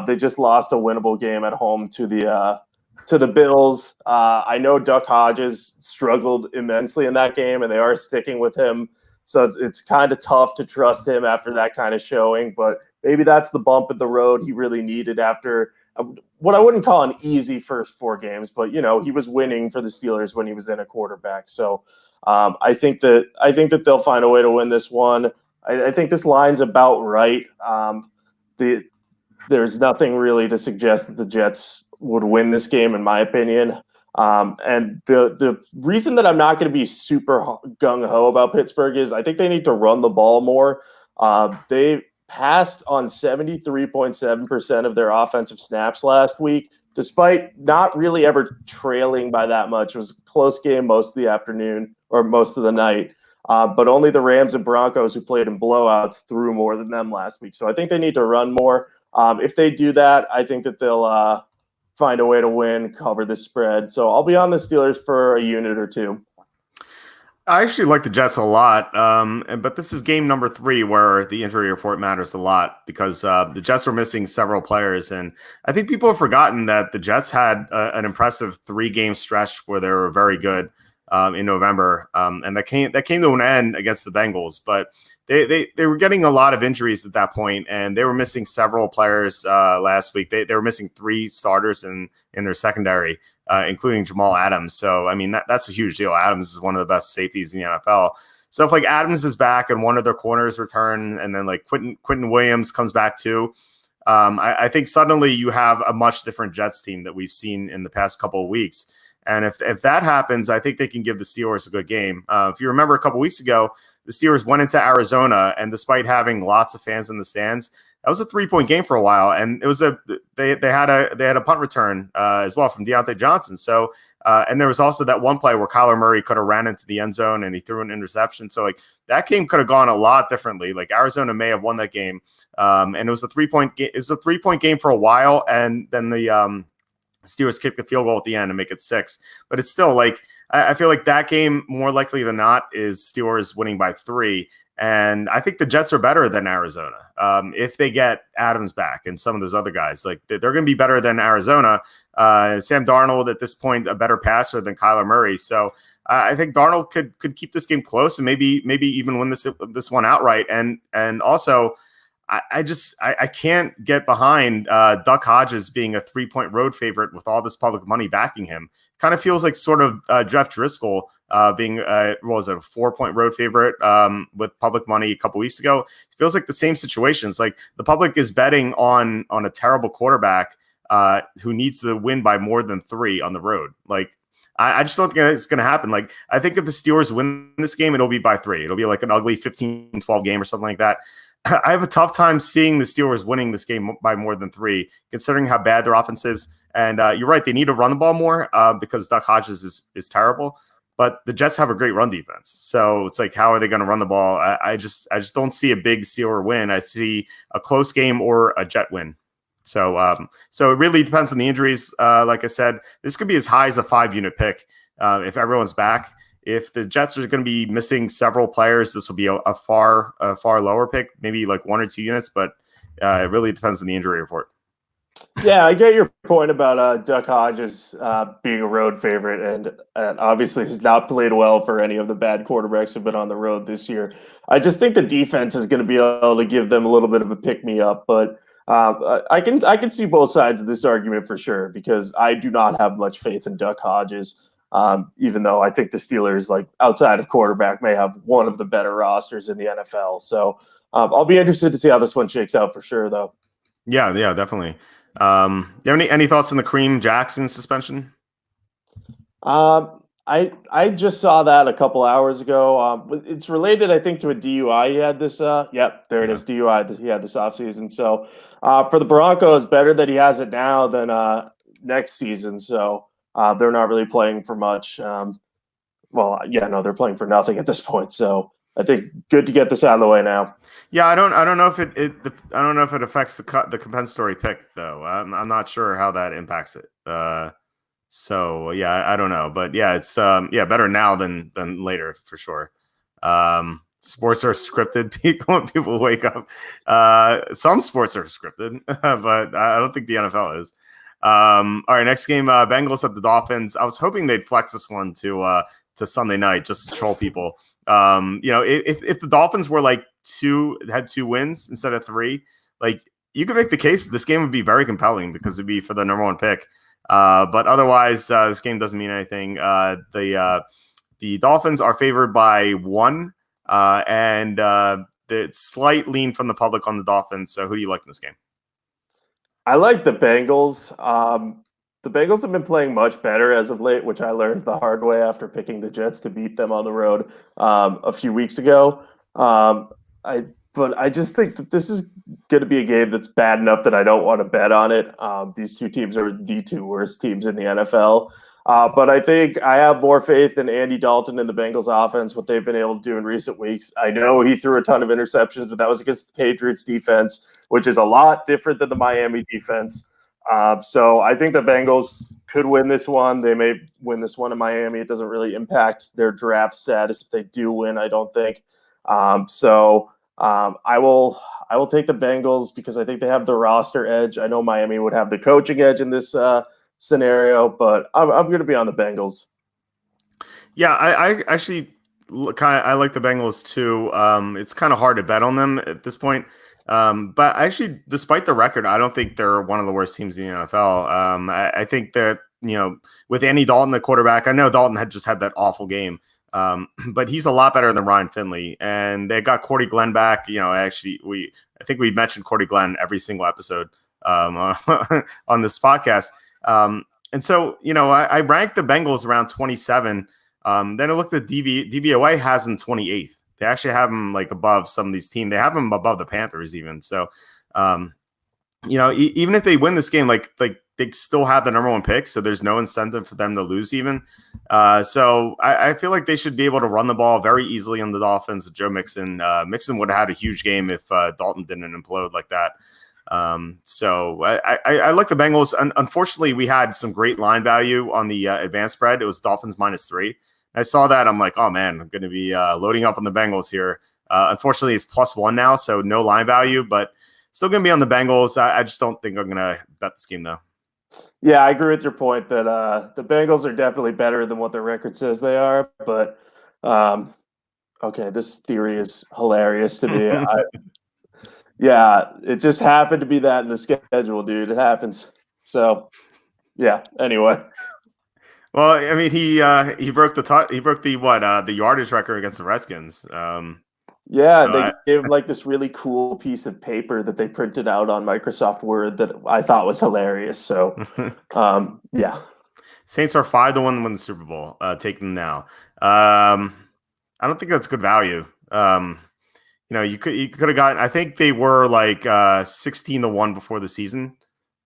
They just lost a winnable game at home to the Bills. I know Duck Hodges struggled immensely in that game, and they are sticking with him. So it's kind of tough to trust him after that kind of showing. But maybe that's the bump in the road he really needed after what I wouldn't call an easy first 4 games. But, he was winning for the Steelers when he was in a quarterback. So I think that they'll find a way to win this one. I think this line's about right. There's nothing really to suggest that the Jets would win this game, in my opinion. And the reason that I'm not going to be super gung-ho about Pittsburgh is I think they need to run the ball more. They passed on 73.7% of their offensive snaps last week, despite not really ever trailing by that much. It was a close game most of the afternoon or most of the night. But only the Rams and Broncos, who played in blowouts, threw more than them last week. So I think they need to run more. If they do that, I think that they'll find a way to win, cover the spread. So I'll be on the Steelers for a unit or two. I actually like the Jets a lot, but this is game number 3 where the injury report matters a lot because the Jets are missing several players. And I think people have forgotten that the Jets had an impressive 3-game stretch where they were very good in November, and that came to an end against the Bengals. But they were getting a lot of injuries at that point, and they were missing several players last week. They were missing 3 starters in their secondary, including Jamal Adams. So, I mean, that's a huge deal. Adams is one of the best safeties in the NFL. So if like Adams is back and one of their corners return, and then like Quentin Williams comes back too, I think suddenly you have a much different Jets team that we've seen in the past couple of weeks. And if that happens, I think they can give the Steelers a good game. If you remember a couple weeks ago, the Steelers went into Arizona, and despite having lots of fans in the stands, that was a 3-point game for a while. And it was they had a punt return as well from Deontay Johnson. So and there was also that one play where Kyler Murray could have ran into the end zone and he threw an interception. So like that game could have gone a lot differently. Like Arizona may have won that game, and it was a 3-point game. It's a 3-point game for a while, and then the Steelers kick the field goal at the end and make it 6. But it's still like I feel like that game, more likely than not, is Steelers winning by 3. And I think the Jets are better than Arizona if they get Adams back and some of those other guys. Like they're going to be better than Arizona. Sam Darnold at this point a better passer than Kyler Murray. So I think Darnold could keep this game close and maybe even win this one outright. And also, I can't get behind Duck Hodges being a 3-point road favorite with all this public money backing him. Kind of feels like sort of Jeff Driscoll being what was it, a 4-point road favorite with public money a couple weeks ago. It feels like the same situation. It's like the public is betting on a terrible quarterback who needs to win by more than 3 on the road. Like I just don't think it's going to happen. Like I think if the Steelers win this game, it'll be by 3. It'll be like an ugly 15-12 game or something like that. I have a tough time seeing the Steelers winning this game by more than 3, considering how bad their offense is. And you're right, they need to run the ball more because Duck Hodges is terrible. But the Jets have a great run defense. So it's like, how are they going to run the ball? I just don't see a big Steeler win. I see a close game or a Jet win. So it really depends on the injuries. Like I said, this could be as high as a 5-unit pick if everyone's back. If the Jets are going to be missing several players, this will be a far lower pick, maybe like 1 or 2 units, but it really depends on the injury report. Yeah, I get your point about Duck Hodges being a road favorite, and obviously has not played well for any of the bad quarterbacks who've been on the road this year. I just think the defense is going to be able to give them a little bit of a pick-me-up, but I can see both sides of this argument for sure, because I do not have much faith in Duck Hodges. Even though I think the Steelers, like outside of quarterback, may have one of the better rosters in the NFL. So I'll be interested to see how this one shakes out for sure, though. Yeah, definitely. Do you have any thoughts on the Kareem Jackson suspension? I just saw that a couple hours ago. It's related, I think, to a DUI. He had this. Yep, there it is. DUI that he had this offseason. So for the Broncos, better that he has it now than next season. So. They're not really playing for much. They're playing for nothing at this point. So I think good to get this out of the way now. Yeah, I don't know if I don't know if it affects the compensatory pick though. I'm not sure how that impacts it. So yeah, I don't know, but yeah, it's better now than later for sure. sports are scripted. People wake up. Some sports are scripted, but I don't think the NFL is. All right, next game, Bengals at the Dolphins. I was hoping they'd flex this one to Sunday night just to troll people. If the Dolphins were like had 2 wins instead of 3, like you could make the case this game would be very compelling because it'd be for the number 1 pick. But otherwise, this game doesn't mean anything. The Dolphins are favored by 1, and the slight lean from the public on the Dolphins. So who do you like in this game? I like the Bengals. The Bengals have been playing much better as of late, which I learned the hard way after picking the Jets to beat them on the road a few weeks ago. But I just think that this is going to be a game that's bad enough that I don't want to bet on it. These 2 teams are the 2 worst teams in the NFL. But I think I have more faith in Andy Dalton and the Bengals offense, what they've been able to do in recent weeks. I know he threw a ton of interceptions, but that was against the Patriots defense, which is a lot different than the Miami defense. So I think the Bengals could win this one. They may win this one in Miami. It doesn't really impact their draft status if they do win, I don't think. I will take the Bengals because I think they have the roster edge. I know Miami would have the coaching edge in this scenario, but I'm going to be on the Bengals. Yeah, I actually I like the Bengals too. It's kind of hard to bet on them at this point. But actually, despite the record, I don't think they're one of the worst teams in the NFL. I think that, with Andy Dalton, the quarterback, I know Dalton had just had that awful game. But he's a lot better than Ryan Finley, and they got Cordy Glenn back. I think we mentioned Cordy Glenn every single episode on this podcast. And so, I ranked the Bengals around 27. Then I looked at DVOA has them 28th. They actually have them like above some of these teams. They have them above the Panthers even. So, even if they win this game, like they still have the number 1 pick, so there's no incentive for them to lose even. So I feel like they should be able to run the ball very easily on the Dolphins with Joe Mixon. Mixon would have had a huge game if Dalton didn't implode like that. So I like the Bengals. Unfortunately, we had some great line value on the advanced spread. It was Dolphins -3. I saw that. I'm like, oh man, I'm going to be loading up on the Bengals here. Unfortunately, it's +1 now, so no line value, but still going to be on the Bengals. I just don't think I'm going to bet this game though. Yeah, I agree with your point that the Bengals are definitely better than what their record says they are. But okay, this theory is hilarious to me. Yeah, it just happened to be that in the schedule, dude. It happens. So, yeah. Anyway. Well, I mean, he broke the yardage record against the Redskins. Yeah, they gave him like this really cool piece of paper that they printed out on Microsoft Word that I thought was hilarious. So, yeah. Saints are 5-1 to win the Super Bowl. Take them now. I don't think that's good value. You could have gotten. I think they were like 16-1 before the season.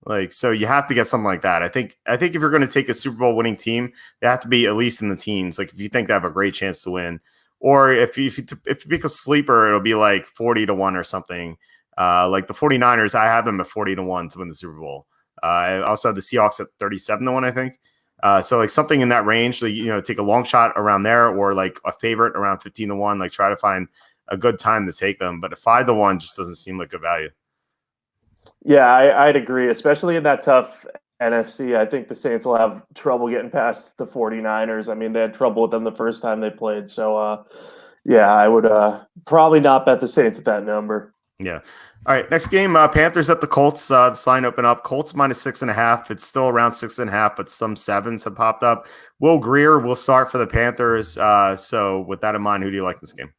Like, so you have to get something like that. I think if you're going to take a Super Bowl winning team, they have to be at least in the teens. Like, if you think they have a great chance to win, or if you pick a sleeper, it'll be like 40-1 or something. Like the 49ers, I have them at 40-1 to win the Super Bowl. I also have the Seahawks at 37-1, I think. So like something in that range. So take a long shot around there, or like a favorite around 15-1. Like, try to find a good time to take them. But a 5-1 just doesn't seem like a value. Yeah, I'd agree, especially in that tough NFC. I think the Saints will have trouble getting past the 49ers. I mean, they had trouble with them the first time they played. So, yeah, I would probably not bet the Saints at that number. Yeah. All right, next game, Panthers at the Colts. This line open up. Colts -6.5. It's still around 6.5, but some 7s have popped up. Will Grier will start for the Panthers. So with that in mind, who do you like in this game?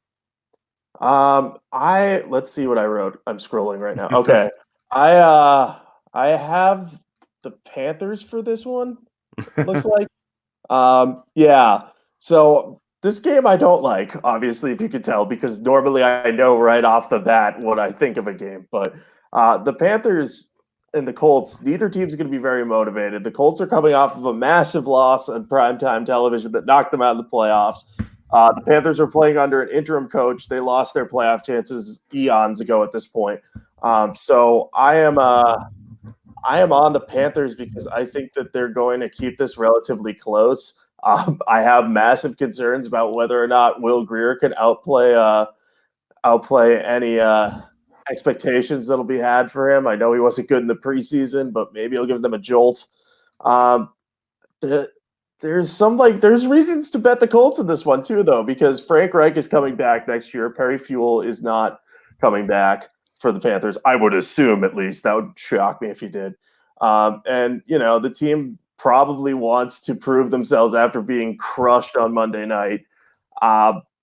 Let's see what I wrote. I'm scrolling right now. Okay. I have the Panthers for this one. Looks like. Yeah. So this game I don't like, obviously, if you could tell, because normally I know right off the bat what I think of a game. But the Panthers and the Colts, neither team's going to be very motivated. The Colts are coming off of a massive loss on primetime television that knocked them out of the playoffs. The Panthers are playing under an interim coach. They lost their playoff chances eons ago at this point. So I am on the Panthers because I think that they're going to keep this relatively close. I have massive concerns about whether or not Will Grier can outplay outplay any expectations that'll be had for him. I know he wasn't good in the preseason, but maybe he'll give them a jolt. There's reasons to bet the Colts in this one too, though, because Frank Reich is coming back next year. Perry Fewell is not coming back for the Panthers. I would assume, at least. That would shock me if he did. And the team probably wants to prove themselves after being crushed on Monday night.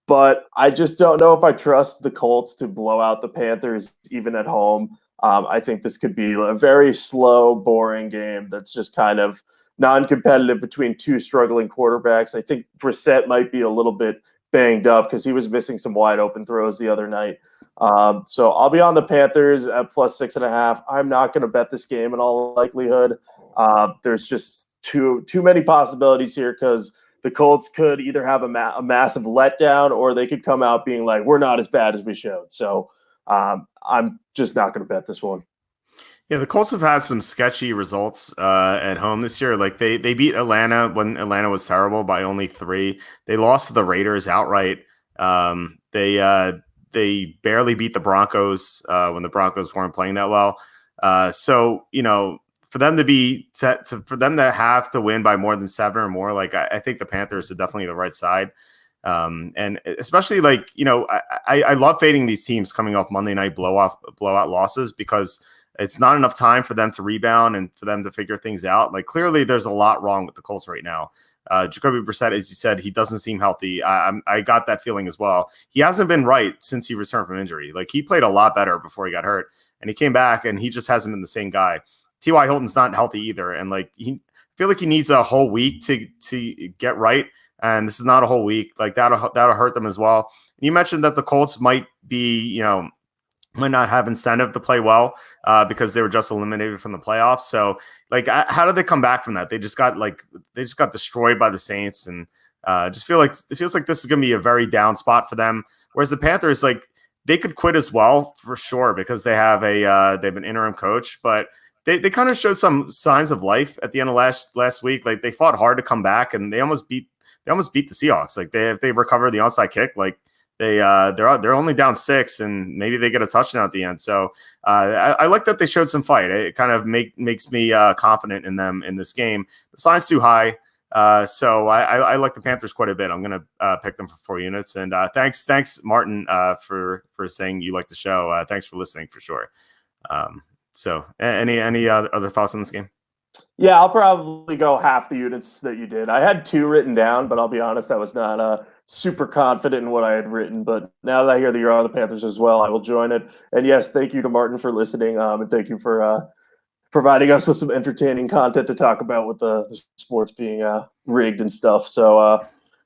But I just don't know if I trust the Colts to blow out the Panthers even at home. I think this could be a very slow, boring game that's just kind of non-competitive between two struggling quarterbacks. I think Brissett might be a little bit banged up because he was missing some wide open throws the other night. So I'll be on the Panthers at plus 6.5. I'm not going to bet this game in all likelihood. There's just too many possibilities here because the Colts could either have a massive letdown or they could come out being like, we're not as bad as we showed. So I'm just not going to bet this one. Yeah, the Colts have had some sketchy results at home this year. Like they beat Atlanta when Atlanta was terrible by only 3. They lost to the Raiders outright. They barely beat the Broncos when the Broncos weren't playing that well. So for them to have to win by more than 7 or more, like I think the Panthers are definitely the right side. And especially I love fading these teams coming off Monday night blowout losses because it's not enough time for them to rebound and for them to figure things out. Like clearly there's a lot wrong with the Colts right now. Jacoby Brissett, as you said, he doesn't seem healthy. I got that feeling as well. He hasn't been right since he returned from injury. Like he played a lot better before he got hurt and he came back and he just hasn't been the same guy. T.Y. Hilton's not healthy either. And I feel like he needs a whole week to get right. And this is not a whole week. Like that'll hurt them as well. You mentioned that the Colts might be, might not have incentive to play well because they were just eliminated from the playoffs. So how did they come back from that? They just got destroyed by the Saints and it feels like this is going to be a very down spot for them. Whereas the Panthers, they could quit as well for sure because they have they have an interim coach, but they kind of showed some signs of life at the end of last week. Like they fought hard to come back and they almost beat the Seahawks. Like if they recover the onside kick, they're only down 6 and maybe they get a touchdown at the end. So I like that they showed some fight. It kind of makes me confident in them in this game. The line's too high. So I like the Panthers quite a bit. I'm going to pick them for 4 units. And thanks Martin for saying you like the show. Thanks for listening for sure. So any other thoughts on this game? Yeah, I'll probably go half the units that you did. I had 2 written down, but I'll be honest, I was not super confident in what I had written. But now that I hear that you're on the Panthers as well, I will join it. And yes, thank you to Martin for listening, and thank you for providing us with some entertaining content to talk about with the sports being rigged and stuff. So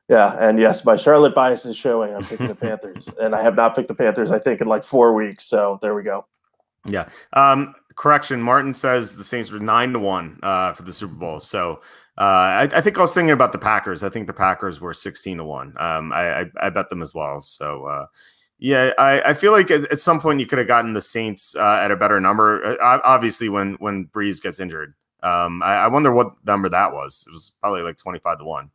yeah, and yes, my Charlotte bias is showing. I'm picking the Panthers, and I have not picked the Panthers, I think, in 4 weeks. So there we go. Yeah. Correction. Martin says the Saints were 9-1 for the Super Bowl. So I think I was thinking about the Packers. I think the Packers were 16-1. I bet them as well. So yeah, I feel like at some point you could have gotten the Saints at a better number. Obviously, when Breeze gets injured, I wonder what number that was. It was probably 25-1.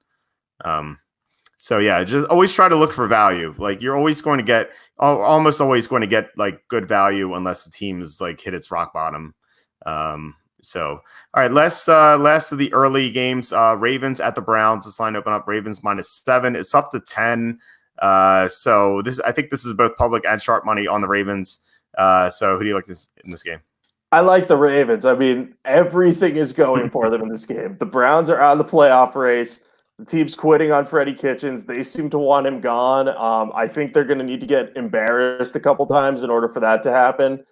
So yeah, just always try to look for value. You're always going to get, almost always going to get good value unless the team is hit its rock bottom. So all right, last of the early games. Ravens at the Browns. This line open up. Ravens -7. It's up to 10. So I think this is both public and sharp money on the Ravens. So who do you like in this game? I like the Ravens. I mean, everything is going for them in this game. The Browns are out of the playoff race. The team's quitting on Freddie Kitchens. They seem to want him gone. I think they're going to need to get embarrassed a couple times in order for that to happen.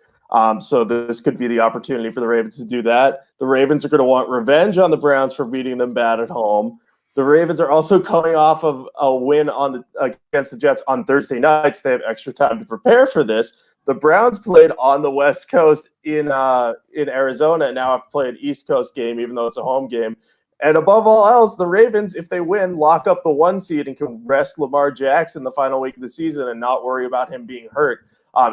So this could be the opportunity for the Ravens to do that. The Ravens are going to want revenge on the Browns for beating them bad at home. The Ravens are also coming off of a win against the Jets on Thursday nights. They have extra time to prepare for this. The Browns played on the West Coast in Arizona and now have played an East Coast game, even though it's a home game. And above all else, the Ravens, if they win, lock up the 1 seed and can rest Lamar Jackson the final week of the season and not worry about him being hurt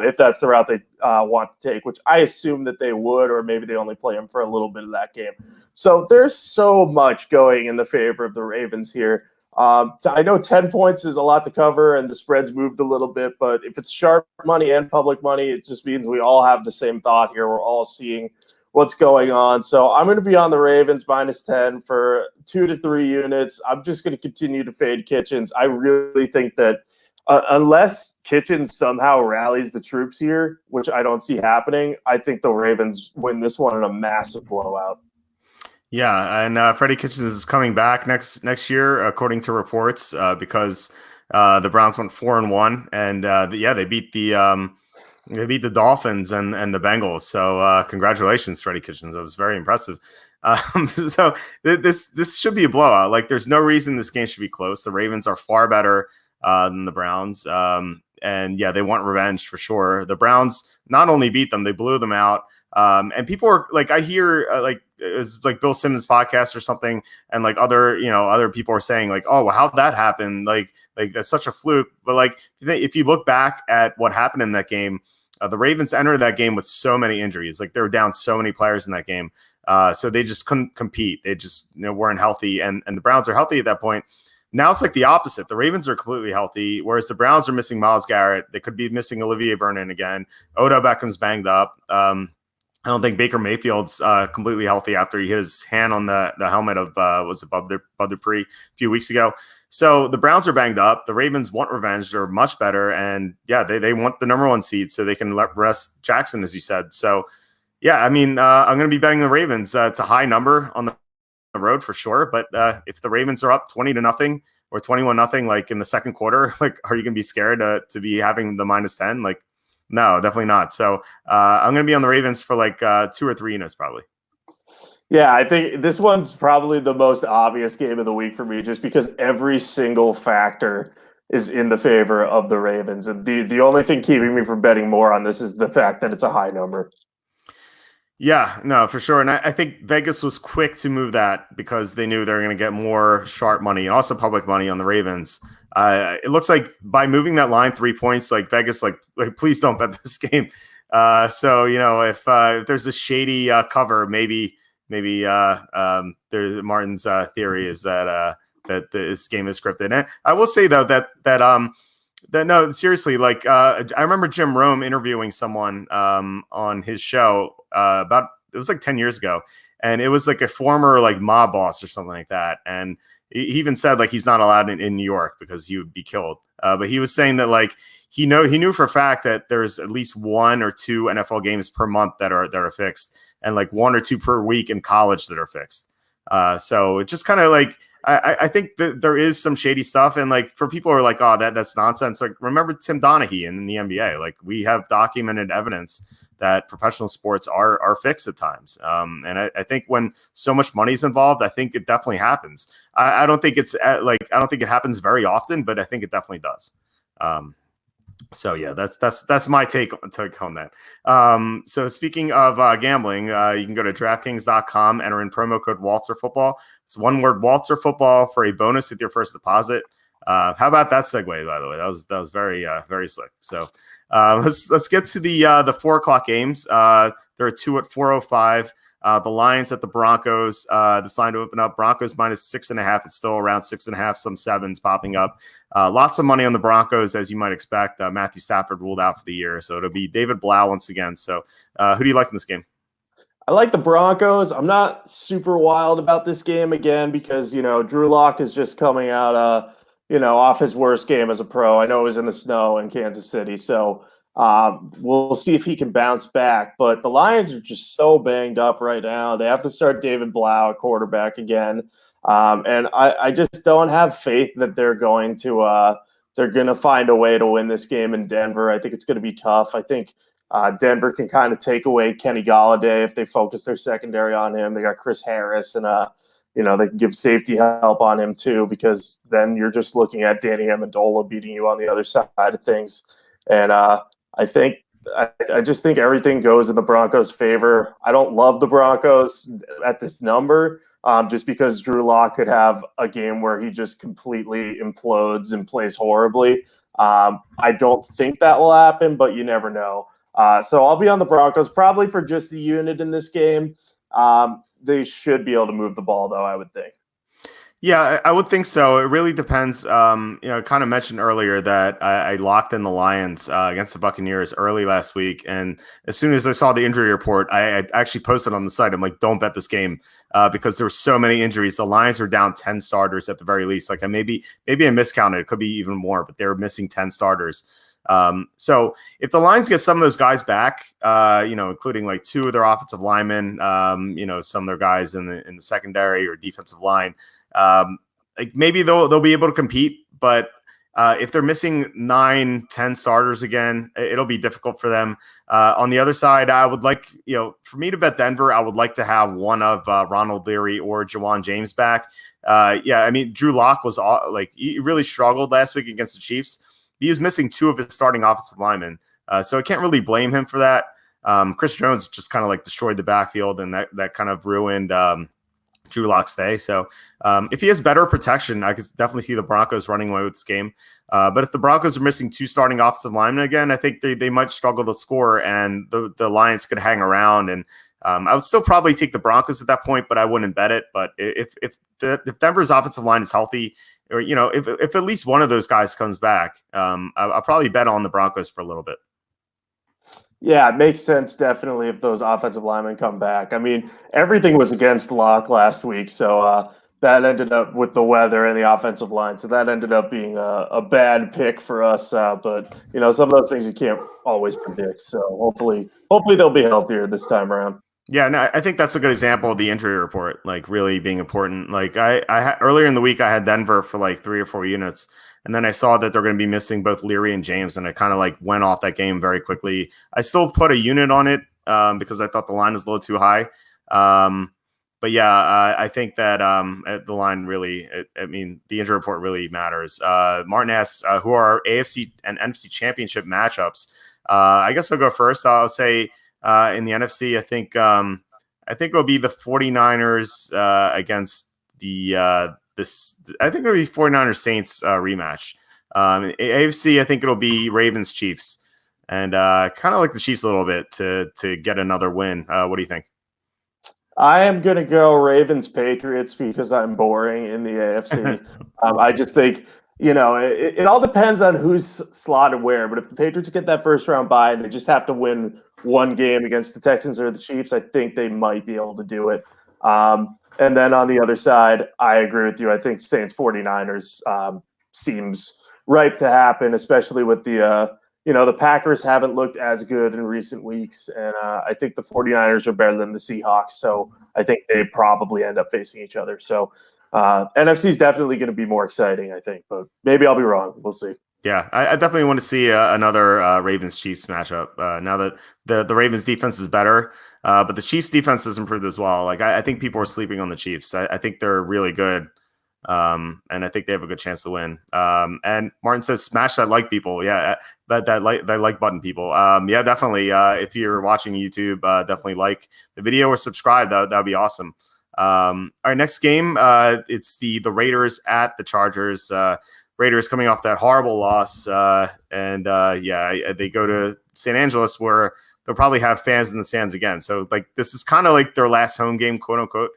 if that's the route they want to take, which I assume that they would, or maybe they only play him for a little bit of that game. So there's so much going in the favor of the Ravens here. So I know 10 points is a lot to cover and the spread's moved a little bit, but if it's sharp money and public money, it just means we all have the same thought here. We're all seeing what's going on. So I'm going to be on the Ravens -10 for 2 to 3 units. I'm just going to continue to fade Kitchens. I really think that unless Kitchens somehow rallies the troops here, which I don't see happening, I think the Ravens win this one in a massive blowout. Yeah, and Freddie Kitchens is coming back next year, according to reports, because the Browns went 4-1, and they beat the Dolphins and the Bengals. So congratulations, Freddie Kitchens. That was very impressive. So this should be a blowout. Like, there's no reason this game should be close. The Ravens are far better than the Browns, and yeah, they want revenge for sure. The Browns not only beat them, they blew them out. And people are like, I hear like it was like Bill Simmons' podcast or something, and like other people are saying like, oh, well, how'd that happen? Like that's such a fluke. But like if you look back at what happened in that game, the Ravens entered that game with so many injuries. Like, they were down so many players in that game, so they just couldn't compete. They just weren't healthy, and the Browns are healthy at that point. Now it's like the opposite. The Ravens are completely healthy, whereas the Browns are missing Myles Garrett. They could be missing Olivier Vernon again. Odell Beckham's banged up. I don't think Baker Mayfield's completely healthy after he hit his hand on the helmet of Bud Dupree a few weeks ago. So the Browns are banged up. The Ravens want revenge. They're much better, and yeah, they want the number 1 seed so they can rest Jackson, as you said. So yeah, I mean, I'm going to be betting the Ravens. It's a high number on the road for sure, but if the Ravens are up 20-0 or 21-0, like in the second quarter, like, are you going to be scared to be having the -10? Like, no, definitely not. So I'm going to be on the Ravens for like 2 or 3 units probably. Yeah, I think this one's probably the most obvious game of the week for me, just because every single factor is in the favor of the Ravens. And the only thing keeping me from betting more on this is the fact that it's a high number. Yeah, no, for sure. And I think Vegas was quick to move that because they knew they were going to get more sharp money and also public money on the Ravens. It looks like by moving that line 3 points, like Vegas, like please don't bet this game. So, if there's a shady cover, maybe there's Martin's theory is that this game is scripted. And I will say though that no, seriously, like I remember Jim Rome interviewing someone on his show it was like 10 years ago, and it was like a former like mob boss or something like that, and he even said like he's not allowed in New York because he would be killed. But he was saying that like he knew for a fact that there's at least 1 or 2 NFL games per month that are fixed, and like 1 or 2 per week in college that are fixed. So it just kind of like I think that there is some shady stuff, and like for people who are like, oh, that's nonsense. Like, remember Tim Donaghy in the NBA? Like, we have documented evidence that professional sports are fixed at times. And I think when so much money is involved, I think it definitely happens. I don't think I don't think it happens very often, but I think it definitely does. So yeah, that's my take on that. So speaking of gambling, you can go to DraftKings.com, enter in promo code Walter Football. It's one word, Walter Football, for a bonus with your first deposit. How about that segue? By the way, that was very very slick. So let's get to the 4:00 games. There are 2 at 4:05. The Lions at the Broncos. This line to open up. Broncos -6.5. It's still around 6.5. Some 7s popping up. Lots of money on the Broncos, as you might expect. Matthew Stafford ruled out for the year, so it'll be David Blau once again. So who do you like in this game? I like the Broncos. I'm not super wild about this game again because, Drew Lock is just coming out, off his worst game as a pro. I know it was in the snow in Kansas City. So we'll see if he can bounce back. But the Lions are just so banged up right now. They have to start David Blau at quarterback again. And I just don't have faith that they're going to find a way to win this game in Denver. I think it's going to be tough. I think Denver can kind of take away Kenny Golladay if they focus their secondary on him. They got Chris Harris, and they can give safety help on him too, because then you're just looking at Danny Amendola beating you on the other side of things. And I just think everything goes in the Broncos' favor. I don't love the Broncos at this number, just because Drew Lock could have a game where he just completely implodes and plays horribly. I don't think that will happen, but you never know. So I'll be on the Broncos probably for just the unit in this game. They should be able to move the ball, though, I would think. Yeah, I would think so. It really depends. I kind of mentioned earlier that I locked in the Lions against the Buccaneers early last week, and as soon as I saw the injury report, I actually posted on the site. I'm like, "Don't bet this game," because there were so many injuries. The Lions were down 10 starters at the very least. Like, maybe I miscounted. It could be even more, but they were missing 10 starters. So if the Lions get some of those guys back, including like two of their offensive linemen, some of their guys in the secondary or defensive line. Like maybe they'll be able to compete, but if they're missing 9-10 starters again, it'll be difficult for them. On the other side, I would like, for me to bet Denver, I would like to have one of Ronald Leary or Jawan James back. I mean, Drew Lock was he really struggled last week against the Chiefs. He was missing two of his starting offensive linemen, so I can't really blame him for that. Chris Jones just kind of like destroyed the backfield, and that kind of ruined Drew Lock's day. So if he has better protection, I could definitely see the Broncos running away with this game. But if the Broncos are missing two starting offensive linemen again, I think they might struggle to score, and the Lions could hang around. And I would still probably take the Broncos at that point, but I wouldn't bet it. But if Denver's offensive line is healthy, or if at least one of those guys comes back, I'll probably bet on the Broncos for a little bit. Yeah, it makes sense definitely if those offensive linemen come back. I mean, everything was against Locke last week, so that ended up with the weather and the offensive line. So that ended up being a bad pick for us. But some of those things you can't always predict. So hopefully they'll be healthier this time around. Yeah, no, I think that's a good example of the injury report, like really being important. Like I earlier in the week, I had Denver for like 3 or 4 units, and then I saw that they're going to be missing both Leary and James, and I kind of like went off that game very quickly. I still put a unit on it because I thought the line was a little too high. But yeah, I think that the line really, the injury report really matters. Martin asks, who are our AFC and NFC championship matchups? I guess I'll go first. I'll say in the NFC, I think it'll be the 49ers against the I think it'll be 49ers Saints rematch. AFC, I think it'll be Ravens Chiefs, and kind of like the Chiefs a little bit to get another win. What do you think? I am going to go Ravens Patriots because I'm boring in the AFC. I just think, it all depends on who's slotted where. But if the Patriots get that first round bye and they just have to win one game against the Texans or the Chiefs, I think they might be able to do it. And then on the other side, I agree with you. I think Saints 49ers seems ripe to happen, especially with the Packers haven't looked as good in recent weeks. And I think the 49ers are better than the Seahawks. So I think they probably end up facing each other. So NFC is definitely going to be more exciting, I think. But maybe I'll be wrong. We'll see. Yeah, I definitely want to see another Ravens-Chiefs matchup now that the Ravens defense is better, but the Chiefs defense has improved as well. Like I think people are sleeping on the Chiefs. I think they're really good, and I think they have a good chance to win. And Martin says, "Smash that like people." Yeah, that like button people. Yeah, definitely. If you're watching YouTube, definitely like the video or subscribe. That'd be awesome. All right, next game. It's the Raiders at the Chargers. Raiders coming off that horrible loss, and they go to San Angeles where they'll probably have fans in the stands again. So like this is kind of like their last home game, quote unquote.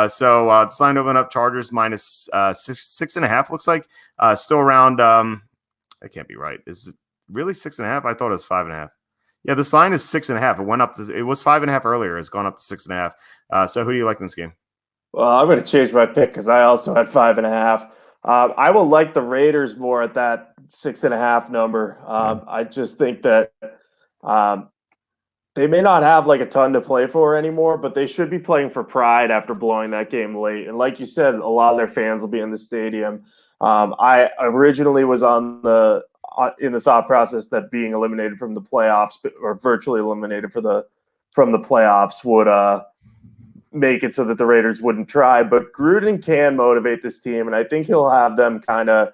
So the line open up Chargers minus 6.5 looks like still around. That can't be right. Is it really 6.5? I thought it was 5.5. Yeah, this line is 6.5. It went up. It was 5.5 earlier. It's gone up to 6.5. So who do you like in this game? Well, I'm going to change my pick because I also had 5.5. I will like the Raiders more at that 6.5 number. I just think that they may not have like a ton to play for anymore, but they should be playing for pride after blowing that game late. And like you said, a lot of their fans will be in the stadium. I originally was in the thought process that being eliminated from the playoffs or virtually eliminated from the playoffs would make it so that the Raiders wouldn't try, but Gruden can motivate this team, and I think he'll have them kind of,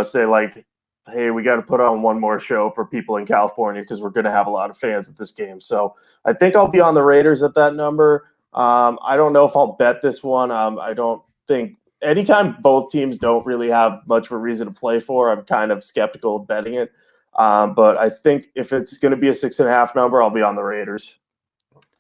say like, hey, we got to put on one more show for people in California because we're going to have a lot of fans at this game. So I think I'll be on the Raiders at that number. I don't know if I'll bet this one. I don't think anytime both teams don't really have much of a reason to play for, I'm kind of skeptical of betting it. But I think if it's going to be a 6.5 number, I'll be on the Raiders.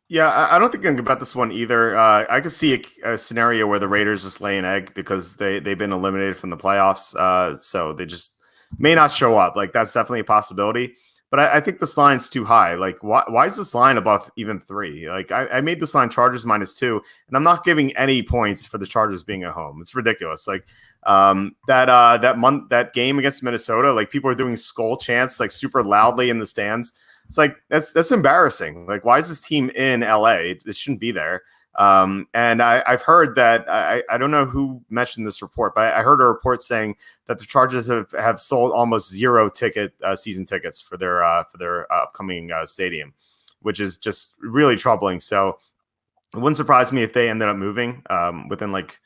Yeah, I don't think I'm about this one either. I could see a scenario where the Raiders just lay an egg because they've been eliminated from the playoffs, so they just may not show up. Like that's definitely a possibility. But I think this line's too high. Like, why is this line above even 3? Like, I made this line Chargers -2, and I'm not giving any points for the Chargers being at home. It's ridiculous. Like, that game against Minnesota, like people are doing skull chants like super loudly in the stands. It's like that's embarrassing. Like, why is this team in LA? It shouldn't be there. And I've heard that I don't know who mentioned this report, but I heard a report saying that the Chargers have sold almost 0 season tickets for their upcoming stadium, which is just really troubling. So it wouldn't surprise me if they ended up moving within like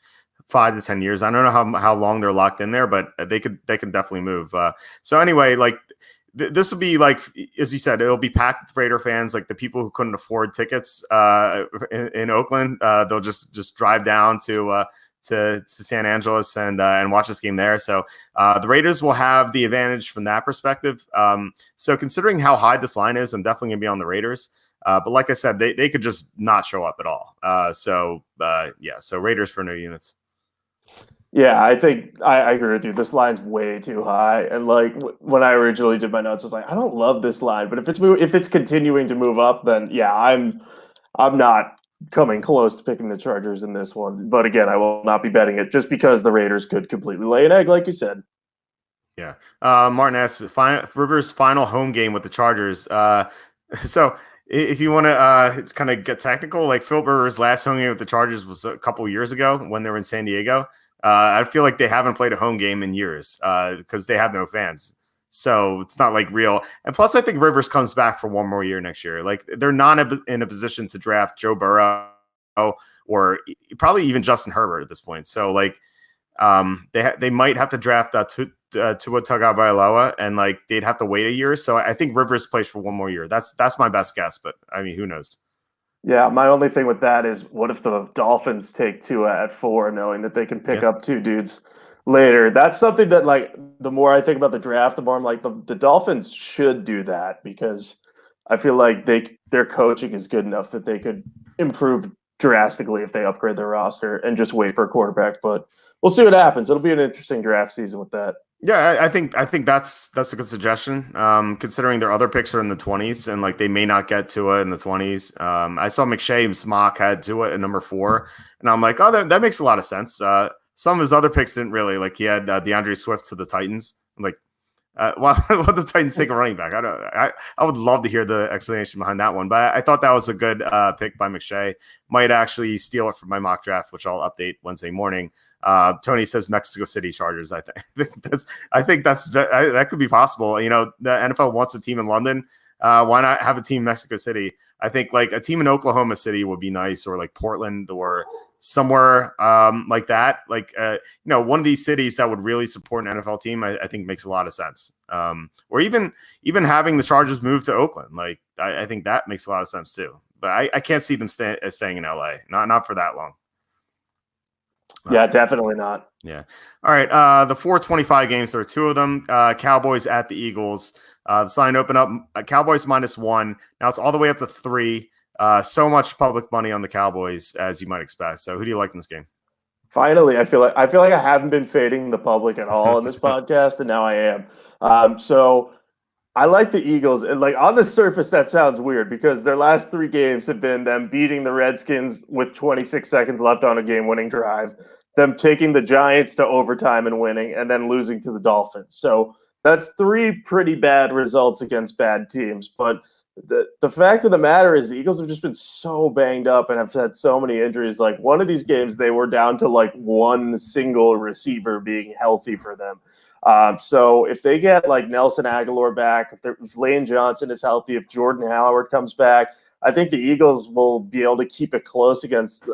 5 to 10 years. I don't know how long they're locked in there, but they could definitely move. So anyway, like this will be like, as you said, it'll be packed with Raider fans. Like the people who couldn't afford tickets in Oakland, they'll just drive down to San Angeles and watch this game there. So the Raiders will have the advantage from that perspective. So considering how high this line is, I'm definitely gonna be on the Raiders. But like I said, they could just not show up at all. So Raiders for no units. Yeah, I think I agree with you. This line's way too high, and like when I originally did my notes, I was like, I don't love this line, but if it's continuing to move up, then yeah, I'm not coming close to picking the Chargers in this one. But again, I will not be betting it just because the Raiders could completely lay an egg, like you said. Yeah. Martin asks, Rivers' final home game with the Chargers. So if you want to kind of get technical, like Phil Rivers' last home game with the Chargers was a couple years ago when they were in San Diego. I feel like they haven't played a home game in years because they have no fans. So it's not like real. And plus, I think Rivers comes back for one more year next year. Like they're not in a position to draft Joe Burrow or probably even Justin Herbert at this point. So like they might have to draft Tua Tagovailoa, and like they'd have to wait a year. So I think Rivers plays for one more year. That's my best guess, but I mean, who knows? Yeah, my only thing with that is what if the Dolphins take Tua at 4, knowing that they can pick Yeah. up 2 dudes later? That's something that, like, the more I think about the draft, the more I'm like, the Dolphins should do that because I feel like their coaching is good enough that they could improve drastically if they upgrade their roster and just wait for a quarterback. But we'll see what happens. It'll be an interesting draft season with that. Yeah, I think that's a good suggestion. Considering their other picks are in the 20s, and like they may not get Tua in the 20s. I saw McShay's mock had Tua at number 4, and I'm like, oh, that makes a lot of sense. Some of his other picks didn't really. Like he had DeAndre Swift to the Titans. I'm like, why the Titans take a running back? I would love to hear the explanation behind that one, but I thought that was a good pick by McShay. Might actually steal it from my mock draft, which I'll update Wednesday morning. Tony says Mexico City Chargers. I think that could be possible. You know, the NFL wants a team in London. Why not have a team in Mexico City? I think like a team in Oklahoma City would be nice, or like Portland or somewhere like that. Like one of these cities that would really support an NFL team, I think makes a lot of sense. Or even having the Chargers move to Oakland, like I think that makes a lot of sense too. But I can't see them staying in LA, not for that long. Yeah, definitely not. Yeah. All right. The 425 games, there are 2 of them. Cowboys at the Eagles. The sign opened up Cowboys -1. Now it's all the way up to 3. So much public money on the Cowboys, as you might expect. So who do you like in this game? Finally, I feel like I haven't been fading the public at all in this podcast, and now I am. So I like the Eagles, and like on the surface, that sounds weird because their last 3 games have been them beating the Redskins with 26 seconds left on a game-winning drive, them taking the Giants to overtime and winning, and then losing to the Dolphins. So that's 3 pretty bad results against bad teams. But the fact of the matter is the Eagles have just been so banged up and have had so many injuries. Like one of these games, they were down to like one single receiver being healthy for them. So if they get like Nelson Aguilar back, if Lane Johnson is healthy, if Jordan Howard comes back, I think the Eagles will be able to keep it close against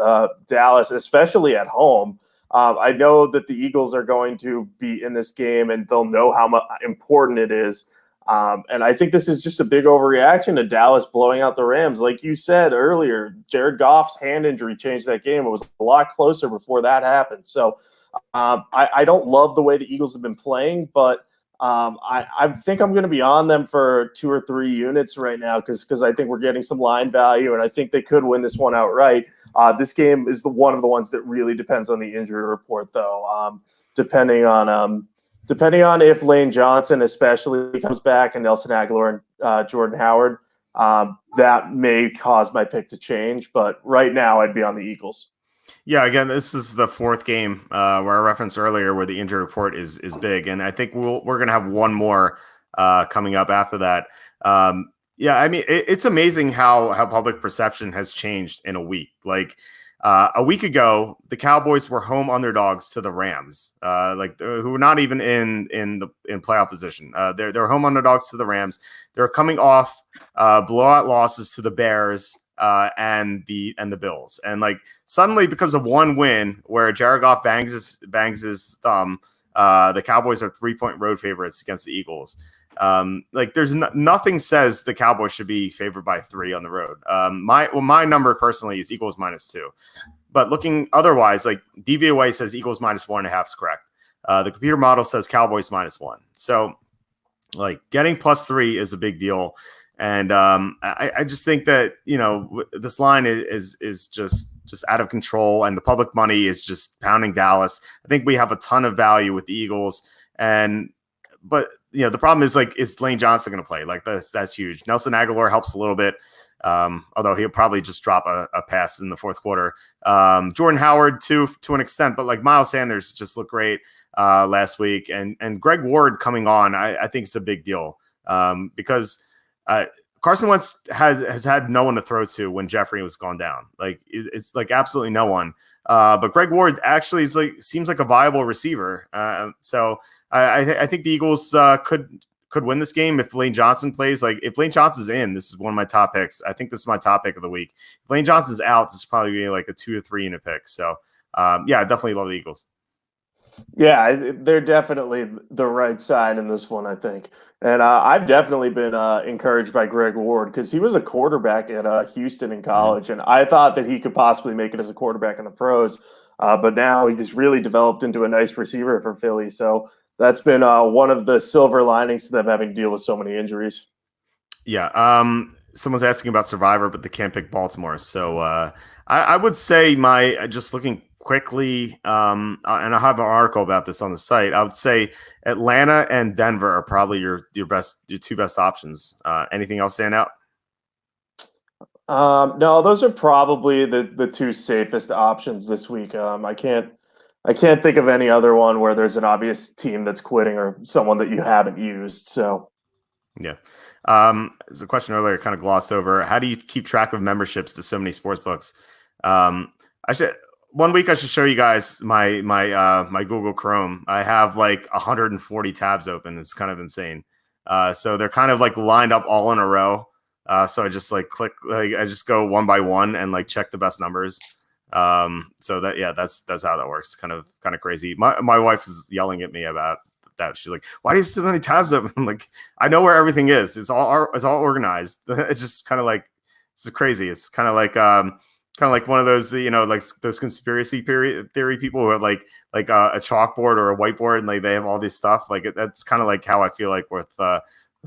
Dallas, especially at home. I know that the Eagles are going to be in this game and they'll know how important it is. And I think this is just a big overreaction to Dallas blowing out the Rams. Like you said earlier, Jared Goff's hand injury changed that game. It was a lot closer before that happened. So I don't love the way the Eagles have been playing, but I think I'm going to be on them for 2 or 3 units right now because I think we're getting some line value, and I think they could win this one outright. This game is one of the ones that really depends on the injury report, though. Depending on if Lane Johnson especially comes back and Nelson Aguilar and Jordan Howard, that may cause my pick to change. But right now, I'd be on the Eagles. Yeah, again, this is the fourth game where I referenced earlier where the injury report is big, and I think we're going to have one more coming up after that. Yeah, I mean, it's amazing how public perception has changed in a week. Like a week ago, the Cowboys were home underdogs to the Rams, who were not even in playoff position. They're home underdogs to the Rams. They're coming off blowout losses to the Bears and the Bills, and like suddenly because of one win where Jared Goff bangs his thumb, the Cowboys are 3-point road favorites against the Eagles. There's nothing says the Cowboys should be favored by 3 on the road. My number personally is Eagles -2, but looking otherwise, like DVOA says Eagles -1.5 is correct. The computer model says Cowboys -1. So like getting +3 is a big deal. And I just think that, this line is just out of control, and the public money is just pounding Dallas. I think we have a ton of value with the Eagles, but the problem is is Lane Johnson going to play? Like that's huge. Nelson Aguilar helps a little bit, although he'll probably just drop a pass in the fourth quarter. Jordan Howard to an extent, but like Miles Sanders just looked great last week, and Greg Ward coming on, I think it's a big deal because. Carson Wentz has had no one to throw to when Jeffrey was gone down. Like it's like absolutely no one. But Greg Ward actually seems like a viable receiver. So I think the Eagles could win this game if Lane Johnson plays. Like if Lane Johnson's in, this is one of my top picks. I think this is my top pick of the week. If Lane Johnson's out, this is probably gonna be like a 2 or 3 unit pick. So yeah, I definitely love the Eagles. Yeah, they're definitely the right side in this one, I think. And I've definitely been encouraged by Greg Ward because he was a quarterback at Houston in college, and I thought that he could possibly make it as a quarterback in the pros. But now he just really developed into a nice receiver for Philly. So that's been one of the silver linings to them having to deal with so many injuries. Yeah. Someone's asking about Survivor, but they can't pick Baltimore. So I would say just looking quickly, and I have an article about this on the site. I would say Atlanta and Denver are probably your two best options. Anything else stand out? No, those are probably the 2 safest options this week. I can't think of any other one where there's an obvious team that's quitting or someone that you haven't used. So yeah. There's a question earlier kind of glossed over. How do you keep track of memberships to so many sports books? One week I should show you guys my Google Chrome. I have like 140 tabs open. It's kind of insane. So they're kind of like lined up all in a row. So I just click, I just go one by one and check the best numbers. So that's how that works. Kind of crazy. My wife is yelling at me about that. She's like, "Why do you have so many tabs open?" I'm like, I know where everything is. It's all organized. It's just kind of it's crazy. It's kind of like one of those, those conspiracy theory people who have like a chalkboard or a whiteboard and they have all this stuff. That's kind of like how I feel like with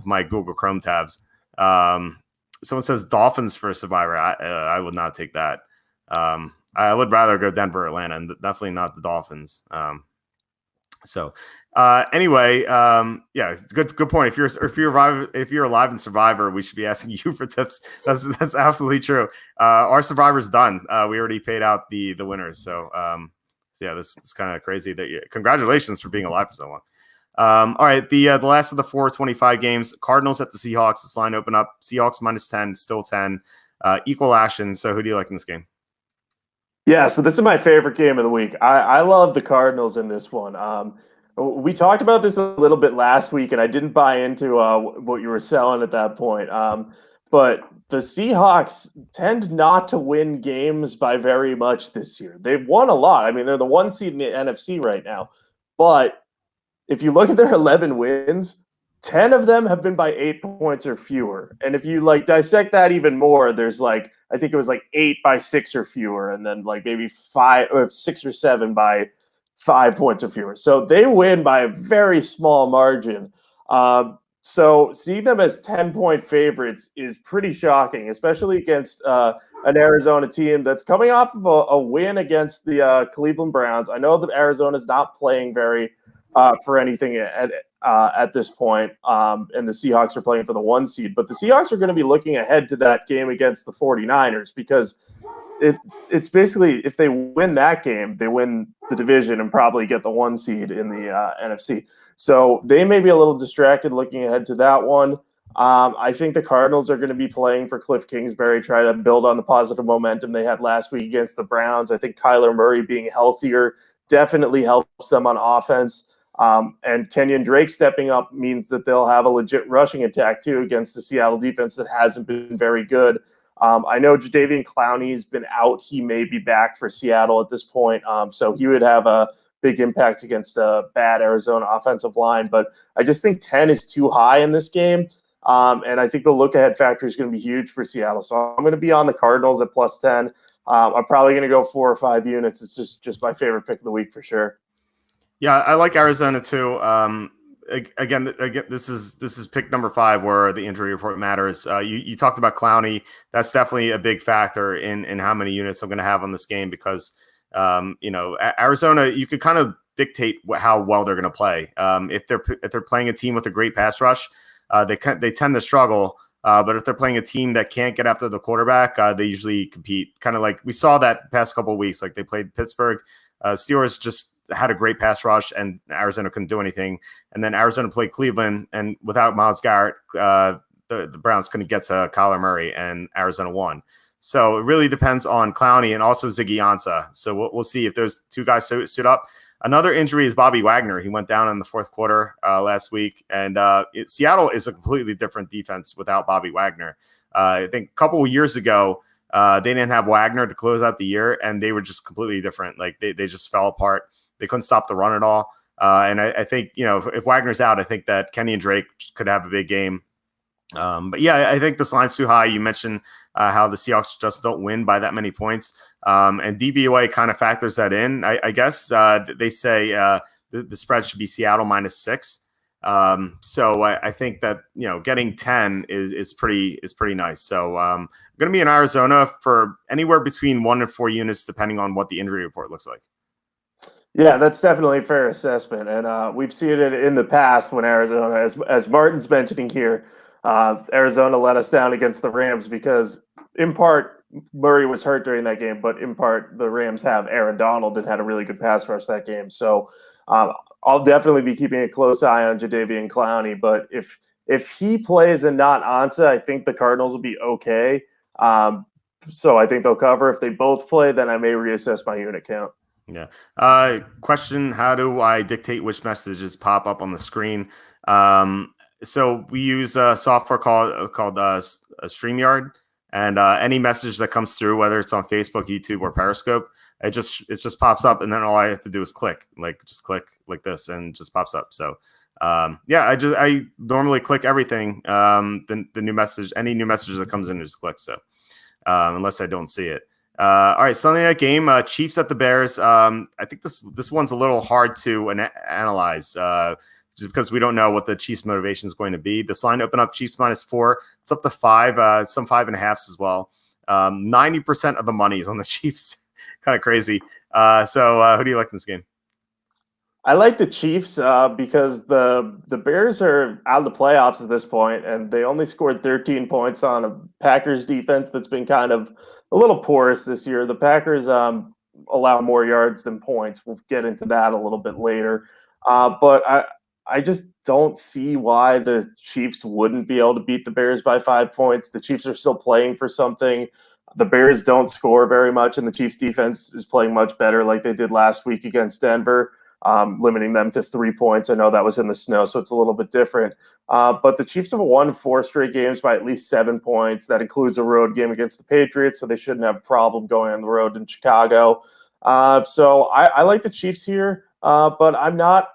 my Google Chrome tabs. Someone says Dolphins for Survivor. I would not take that. I would rather go Denver, Atlanta, and definitely not the Dolphins. Anyway, yeah, good point. If you're alive in Survivor, we should be asking you for tips. That's absolutely true. Our Survivor's done. We already paid out the winners. So yeah, this is kind of crazy congratulations for being alive for so long. All right, the last of the 425 games, Cardinals at the Seahawks. This line open up. Seahawks -10, still 10, equal action. So who do you like in this game? Yeah, so this is my favorite game of the week. I love the Cardinals in this one. We talked about this a little bit last week, and I didn't buy into what you were selling at that point. But the Seahawks tend not to win games by very much this year. They've won a lot. I mean, they're the 1 seed in the NFC right now. But if you look at their 11 wins, 10 of them have been by 8 points or fewer. And if you dissect that even more, there's I think it was 8 by 6 or fewer, and then maybe 5 or 6 or 7 by 5 points or fewer. So they win by a very small margin. So seeing them as 10-point favorites is pretty shocking, especially against an Arizona team that's coming off of a win against the Cleveland Browns. I know that Arizona's not playing very for anything at this point, and the Seahawks are playing for the 1 seed. But the Seahawks are going to be looking ahead to that game against the 49ers because it's basically if they win that game, they win the division and probably get the 1 seed in the NFC. So they may be a little distracted looking ahead to that one. I think the Cardinals are going to be playing for Cliff Kingsbury, try to build on the positive momentum they had last week against the Browns. I think Kyler Murray being healthier definitely helps them on offense. And Kenyon Drake stepping up means that they'll have a legit rushing attack too against the Seattle defense that hasn't been very good. I know Jadeveon Clowney's been out. He may be back for Seattle at this point. So he would have a big impact against a bad Arizona offensive line. But I just think 10 is too high in this game. And I think the look-ahead factor is going to be huge for Seattle. So I'm going to be on the Cardinals at plus 10. I'm probably going to go 4 or 5 units. It's just my favorite pick of the week for sure. Yeah, I like Arizona too. Again, this is pick number 5 where the injury report matters. You talked about Clowney. That's definitely a big factor in how many units I'm going to have on this game because Arizona, you could kind of dictate how well they're going to play. If they're playing a team with a great pass rush, they tend to struggle. But if they're playing a team that can't get after the quarterback, they usually compete. Kind of like we saw that past couple of weeks. Like they played Pittsburgh. Steelers just had a great pass rush, and Arizona couldn't do anything. And then Arizona played Cleveland, and without Myles Garrett, the Browns couldn't get to Kyler Murray, and Arizona won. So it really depends on Clowney and also Ziggy Ansah. So we'll see if those two guys suit up. Another injury is Bobby Wagner. He went down in the 4th quarter last week, and Seattle is a completely different defense without Bobby Wagner. I think a couple of years ago, they didn't have Wagner to close out the year, and they were just completely different. Like they just fell apart. They couldn't stop the run at all. And I think, if Wagner's out, I think that Kenyon Drake could have a big game. But yeah, I think this line's too high. You mentioned how the Seahawks just don't win by that many points. And DVOA kind of factors that in. I guess they say the spread should be Seattle -6. So I think that, getting 10 is pretty nice. So I'm going to be in Arizona for anywhere between 1 and 4 units, depending on what the injury report looks like. Yeah, that's definitely a fair assessment. And we've seen it in the past when Arizona, as Martin's mentioning here, Arizona let us down against the Rams because, in part, Murray was hurt during that game, but in part, the Rams have Aaron Donald and had a really good pass rush that game. So I'll definitely be keeping a close eye on Jadeveon Clowney. But if he plays and not Ansah, I think the Cardinals will be okay. So I think they'll cover. If they both play, then I may reassess my unit count. Yeah. Question: how do I dictate which messages pop up on the screen? So we use a software called StreamYard, and any message that comes through, whether it's on Facebook, YouTube, or Periscope, it just pops up, and then all I have to do is click like this, and it just pops up. So I normally click everything. The new message, any new message that comes in, just click. So unless I don't see it. All right, Sunday night game, Chiefs at the Bears. I think this one's a little hard to analyze just because we don't know what the Chiefs' motivation is going to be. This line opened up Chiefs -4. It's up to 5, some 5.5s as well. 90% of the money is on the Chiefs. Kind of crazy. So who do you like in this game? I like the Chiefs because the Bears are out of the playoffs at this point, and they only scored 13 points on a Packers defense that's been kind of a little porous this year. The Packers allow more yards than points. We'll get into that a little bit later. But I just don't see why the Chiefs wouldn't be able to beat the Bears by 5 points. The Chiefs are still playing for something. The Bears don't score very much, and the Chiefs defense is playing much better like they did last week against Denver. Limiting them to 3 points. I know that was in the snow, so it's a little bit different. But the Chiefs have won 4 straight games by at least 7 points. That includes a road game against the Patriots, so they shouldn't have a problem going on the road in Chicago. So I like the Chiefs here, but I'm not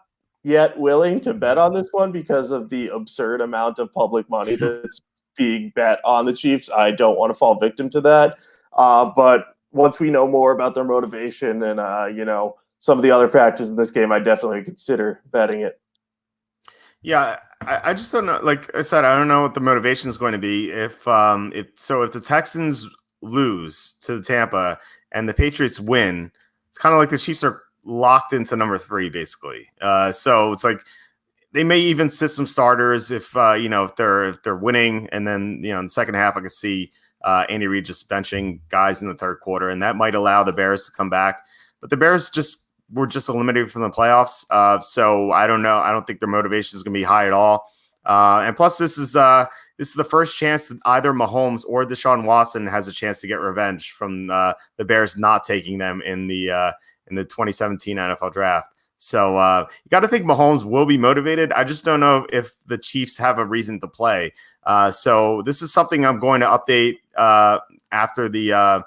yet willing to bet on this one because of the absurd amount of public money that's being bet on the Chiefs. I don't want to fall victim to that. But once we know more about their motivation and, some of the other factors in this game, I definitely consider betting it. Yeah, I just don't know. Like I said, I don't know what the motivation is going to be if the Texans lose to Tampa and the Patriots win, it's kind of like the Chiefs are locked into number three basically. So it's like they may even sit some starters if they're winning, and then in the second half I could see Andy Reid just benching guys in the third quarter, and that might allow the Bears to come back. But the Bears were just eliminated from the playoffs, so I don't know. I don't think their motivation is going to be high at all. And plus, this is the first chance that either Mahomes or Deshaun Watson has a chance to get revenge from the Bears not taking them in the 2017 NFL draft. So you got to think Mahomes will be motivated. I just don't know if the Chiefs have a reason to play. So this is something I'm going to update after the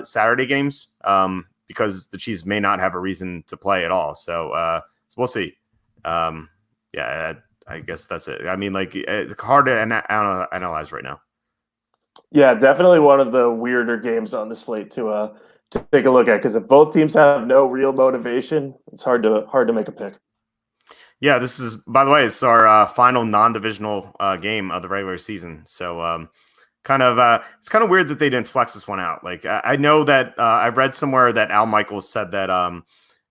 Saturday games because the Chiefs may not have a reason to play at all. So we'll see. Yeah, I guess that's it. I mean, like it's hard to analyze right now. Yeah, definitely one of the weirder games on the slate to take a look at, because if both teams have no real motivation, it's hard to make a pick. Yeah, this is, by the way, it's our final non-divisional game of the regular season. So it's kind of weird that they didn't flex this one out. Like I know that I read somewhere that Al Michaels said that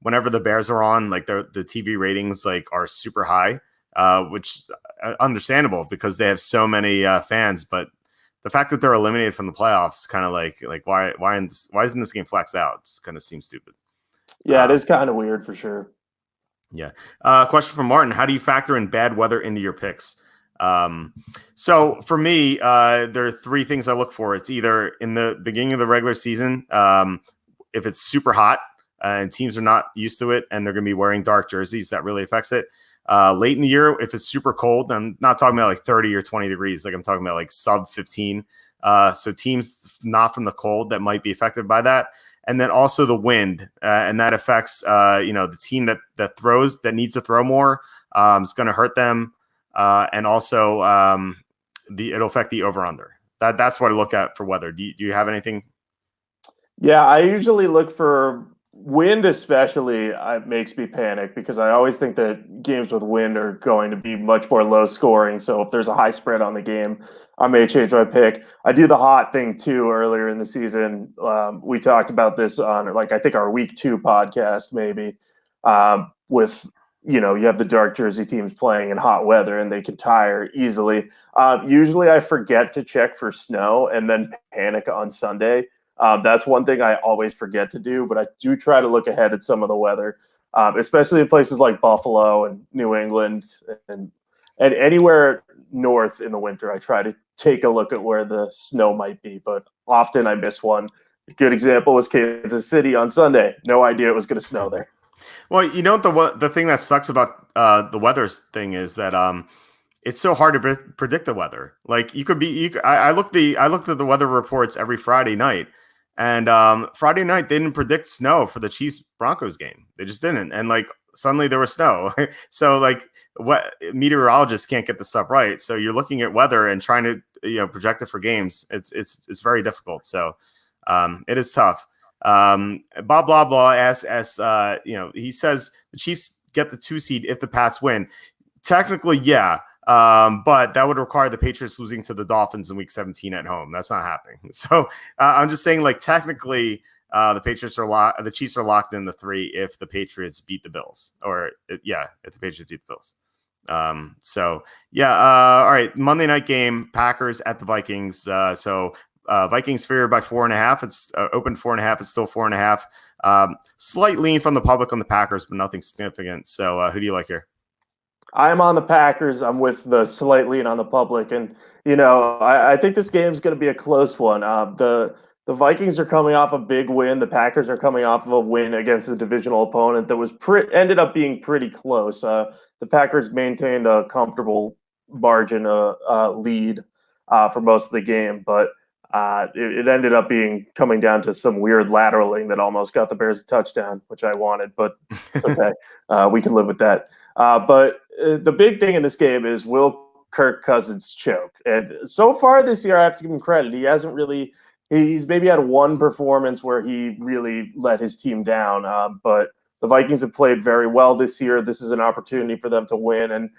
whenever the Bears are on, like the TV ratings like are super high, which is understandable because they have so many fans. But the fact that they're eliminated from the playoffs, kind of like why isn't this game flexed out? It kind of seems stupid. Yeah, it is kind of weird for sure. Yeah. Question from Martin: how do you factor in bad weather into your picks? So for me, there are three things I look for. It's either in the beginning of the regular season, if it's super hot and teams are not used to it and they're going to be wearing dark jerseys, that really affects it. Late in the year, if it's super cold, I'm not talking about like 30 or 20 degrees. Like I'm talking about like sub 15. So teams not from the cold that might be affected by that. And then also the wind, and that affects, the team that needs to throw more. It's going to hurt them. And also it'll affect the over under. That's what I look at for weather. Do you have anything? Yeah, I usually look for wind, especially. It makes me panic because I always think that games with wind are going to be much more low scoring. So if there's a high spread on the game, I may change my pick. I do the hot thing too earlier in the season. We talked about this on I think our week 2 podcast, maybe with you have the dark jersey teams playing in hot weather and they can tire easily. Usually I forget to check for snow and then panic on Sunday. That's one thing I always forget to do, but I do try to look ahead at some of the weather, especially in places like Buffalo and New England and anywhere north in the winter. I try to take a look at where the snow might be, but often I miss one. A good example was Kansas City on Sunday. No idea it was going to snow there. Well, the thing that sucks about the weather thing is that it's so hard to predict the weather. Like I looked at the weather reports every Friday night, and Friday night they didn't predict snow for the Chiefs Broncos game. They just didn't, and like suddenly there was snow. So like what meteorologists can't get the stuff right. So you're looking at weather and trying to project it for games. It's very difficult. So it is tough. Bob blah blah asks he says the Chiefs get the 2 seed if the Pats win. Technically, yeah. But that would require the Patriots losing to the Dolphins in week 17 at home. That's not happening. So I'm just saying, like, technically, the Chiefs are locked in the 3 if the Patriots beat the Bills, if the Patriots beat the Bills. All right. Monday night game, Packers at the Vikings. Vikings favored by 4.5. It's open 4.5. It's still 4.5. Slight lean from the public on the Packers, but nothing significant. So who do you like here? I'm on the Packers. I'm with the slight lean on the public. And, I think this game is going to be a close one. The Vikings are coming off a big win. The Packers are coming off of a win against a divisional opponent that was ended up being pretty close. The Packers maintained a comfortable margin lead for most of the game, but it ended up coming down to some weird lateraling that almost got the Bears a touchdown, which I wanted, but it's okay. We can live with that. But the big thing in this game is, will Kirk Cousins choke? And so far this year, I have to give him credit. He hasn't really – he's maybe had one performance where he really let his team down. But The Vikings have played very well this year. This is an opportunity for them to win and,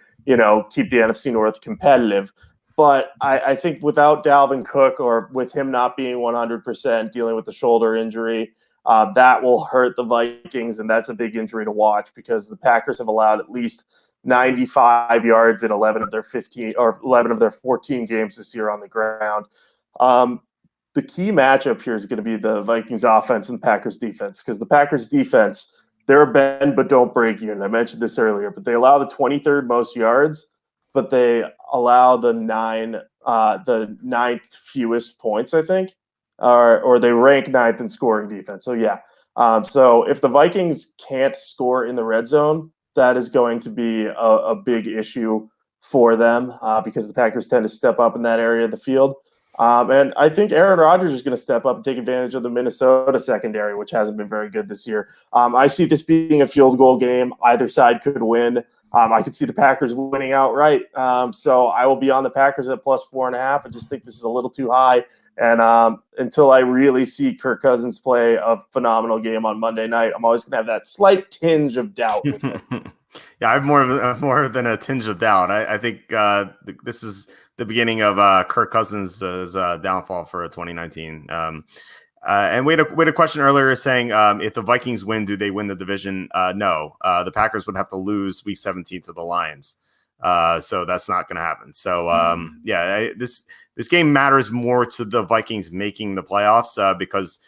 keep the NFC North competitive. But I think without Dalvin Cook, or with him not being 100%, dealing with the shoulder injury, that will hurt the Vikings, and that's a big injury to watch because the Packers have allowed at least 95 yards in 11 of their 14 games this year on the ground. The key matchup here is going to be the Vikings offense and the Packers defense, because the Packers defense, they're a bend but don't break unit. I mentioned this earlier, but they allow the 23rd most yards, but they allow the ninth fewest points, I think, or they rank ninth in scoring defense. So yeah, so if the Vikings can't score in the red zone, that is going to be a big issue for them because the Packers tend to step up in that area of the field. And I think Aaron Rodgers is going to step up and take advantage of the Minnesota secondary, which hasn't been very good this year. I see this being a field goal game. Either side could win. I could see the Packers winning outright. So I will be on the Packers at +4.5. I just think this is a little too high. And until I really see Kirk Cousins play a phenomenal game on Monday night, I'm always going to have that slight tinge of doubt with him. Yeah, I have more than a tinge of doubt. I think this is the beginning of Kirk Cousins' downfall for 2019. And we had a question earlier saying if the Vikings win, do they win the division? No. The Packers would have to lose Week 17 to the Lions. So that's not going to happen. So, this game matters more to the Vikings making the playoffs because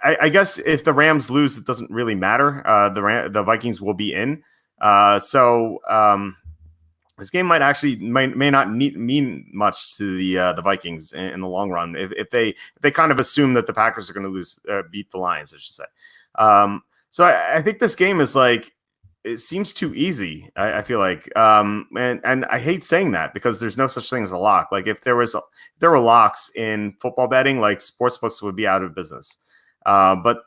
I guess if the Rams lose, it doesn't really matter. The Vikings will be in. This game may not mean much to the Vikings in the long run if they kind of assume that the Packers are going to beat the Lions, I should say. So I think this game is it seems too easy. I feel like, and I hate saying that because there's no such thing as a lock. Like if there were locks in football betting, sportsbooks would be out of business. But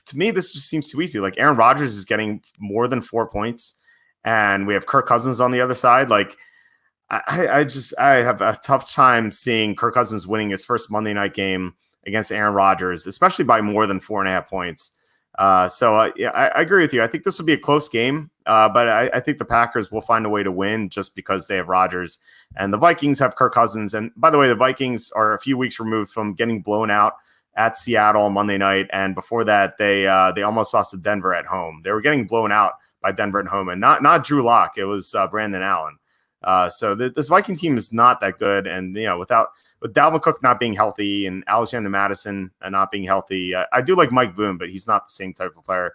to me, this just seems too easy. Like Aaron Rodgers is getting more than 4 points, and we have Kirk Cousins on the other side. I have a tough time seeing Kirk Cousins winning his first Monday night game against Aaron Rodgers, especially by more than 4.5 points. I agree with you. I think this will be a close game, but I think the Packers will find a way to win just because they have Rodgers, and the Vikings have Kirk Cousins. And by the way, the Vikings are a few weeks removed from getting blown out at Seattle on Monday night, and before that, they almost lost to Denver at home. They were getting blown out by Denver at home, and not Drew Lock. It was Brandon Allen. So this Viking team is not that good, and with Dalvin Cook not being healthy and Alexander Mattison not being healthy, I do like Mike Boone, but he's not the same type of player.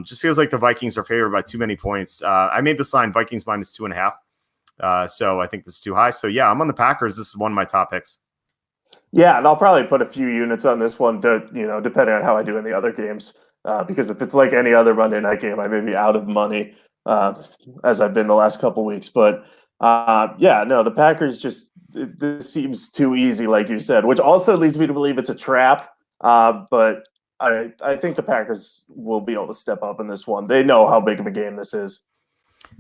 Just feels like the Vikings are favored by too many points. I made this line Vikings -2.5. So I think this is too high. So yeah, I'm on the Packers. This is one of my top picks. Yeah, and I'll probably put a few units on this one, depending on how I do in the other games. Because if it's like any other Monday night game, I may be out of money, as I've been the last couple weeks. But the Packers this seems too easy, like you said, which also leads me to believe it's a trap. But I think the Packers will be able to step up in this one. They know how big of a game this is.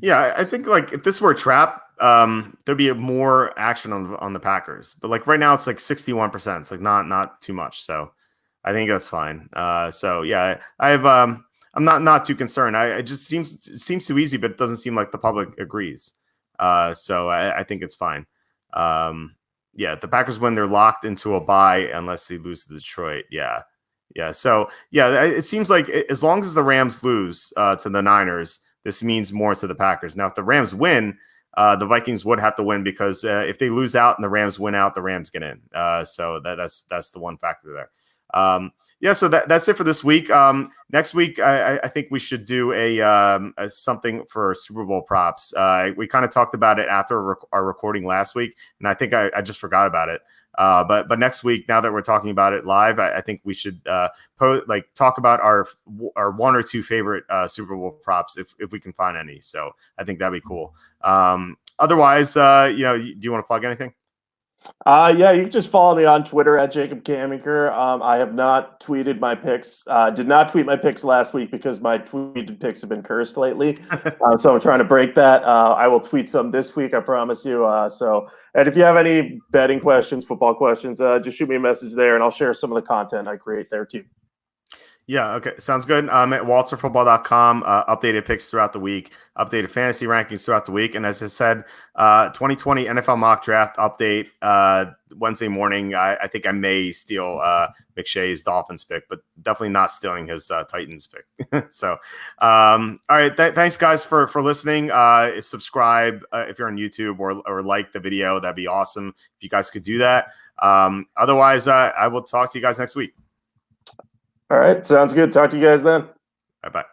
Yeah, I think if this were a trap, there'd be more action on the Packers. But right now, it's 61%. It's not too much. So I think that's fine. So yeah, I'm not too concerned. It just seems too easy, but it doesn't seem like the public agrees. So I think it's fine. If the Packers win, they're locked into a bye unless they lose to Detroit. Yeah. So yeah, it seems like as long as the Rams lose to the Niners, this means more to the Packers. Now, if the Rams win, the Vikings would have to win because if they lose out and the Rams win out, the Rams get in. So that's the one factor there. So that's it for this week. Next week, I think we should do a something for Super Bowl props. We kind of talked about it after our recording last week, and I think I just forgot about it. But next week, now that we're talking about it live, I think we should talk about our one or two favorite Super Bowl props if we can find any. So I think that'd be cool. Otherwise, do you want to plug anything? You can just follow me on Twitter at Jacob Camenker. I have not tweeted my picks. Did not tweet my picks last week because my tweeted picks have been cursed lately. So I'm trying to break that. I will tweet some this week, I promise you. And if you have any betting questions, football questions, just shoot me a message there and I'll share some of the content I create there too. Yeah, okay. Sounds good. At walterfootball.com, updated picks throughout the week, updated fantasy rankings throughout the week. And as I said, 2020 NFL mock draft update Wednesday morning. I think I may steal McShay's Dolphins pick, but definitely not stealing his Titans pick. So, all right. Thanks, guys, for listening. Subscribe if you're on YouTube or like the video. That'd be awesome if you guys could do that. Otherwise, I will talk to you guys next week. All right. Sounds good. Talk to you guys then. Bye-bye.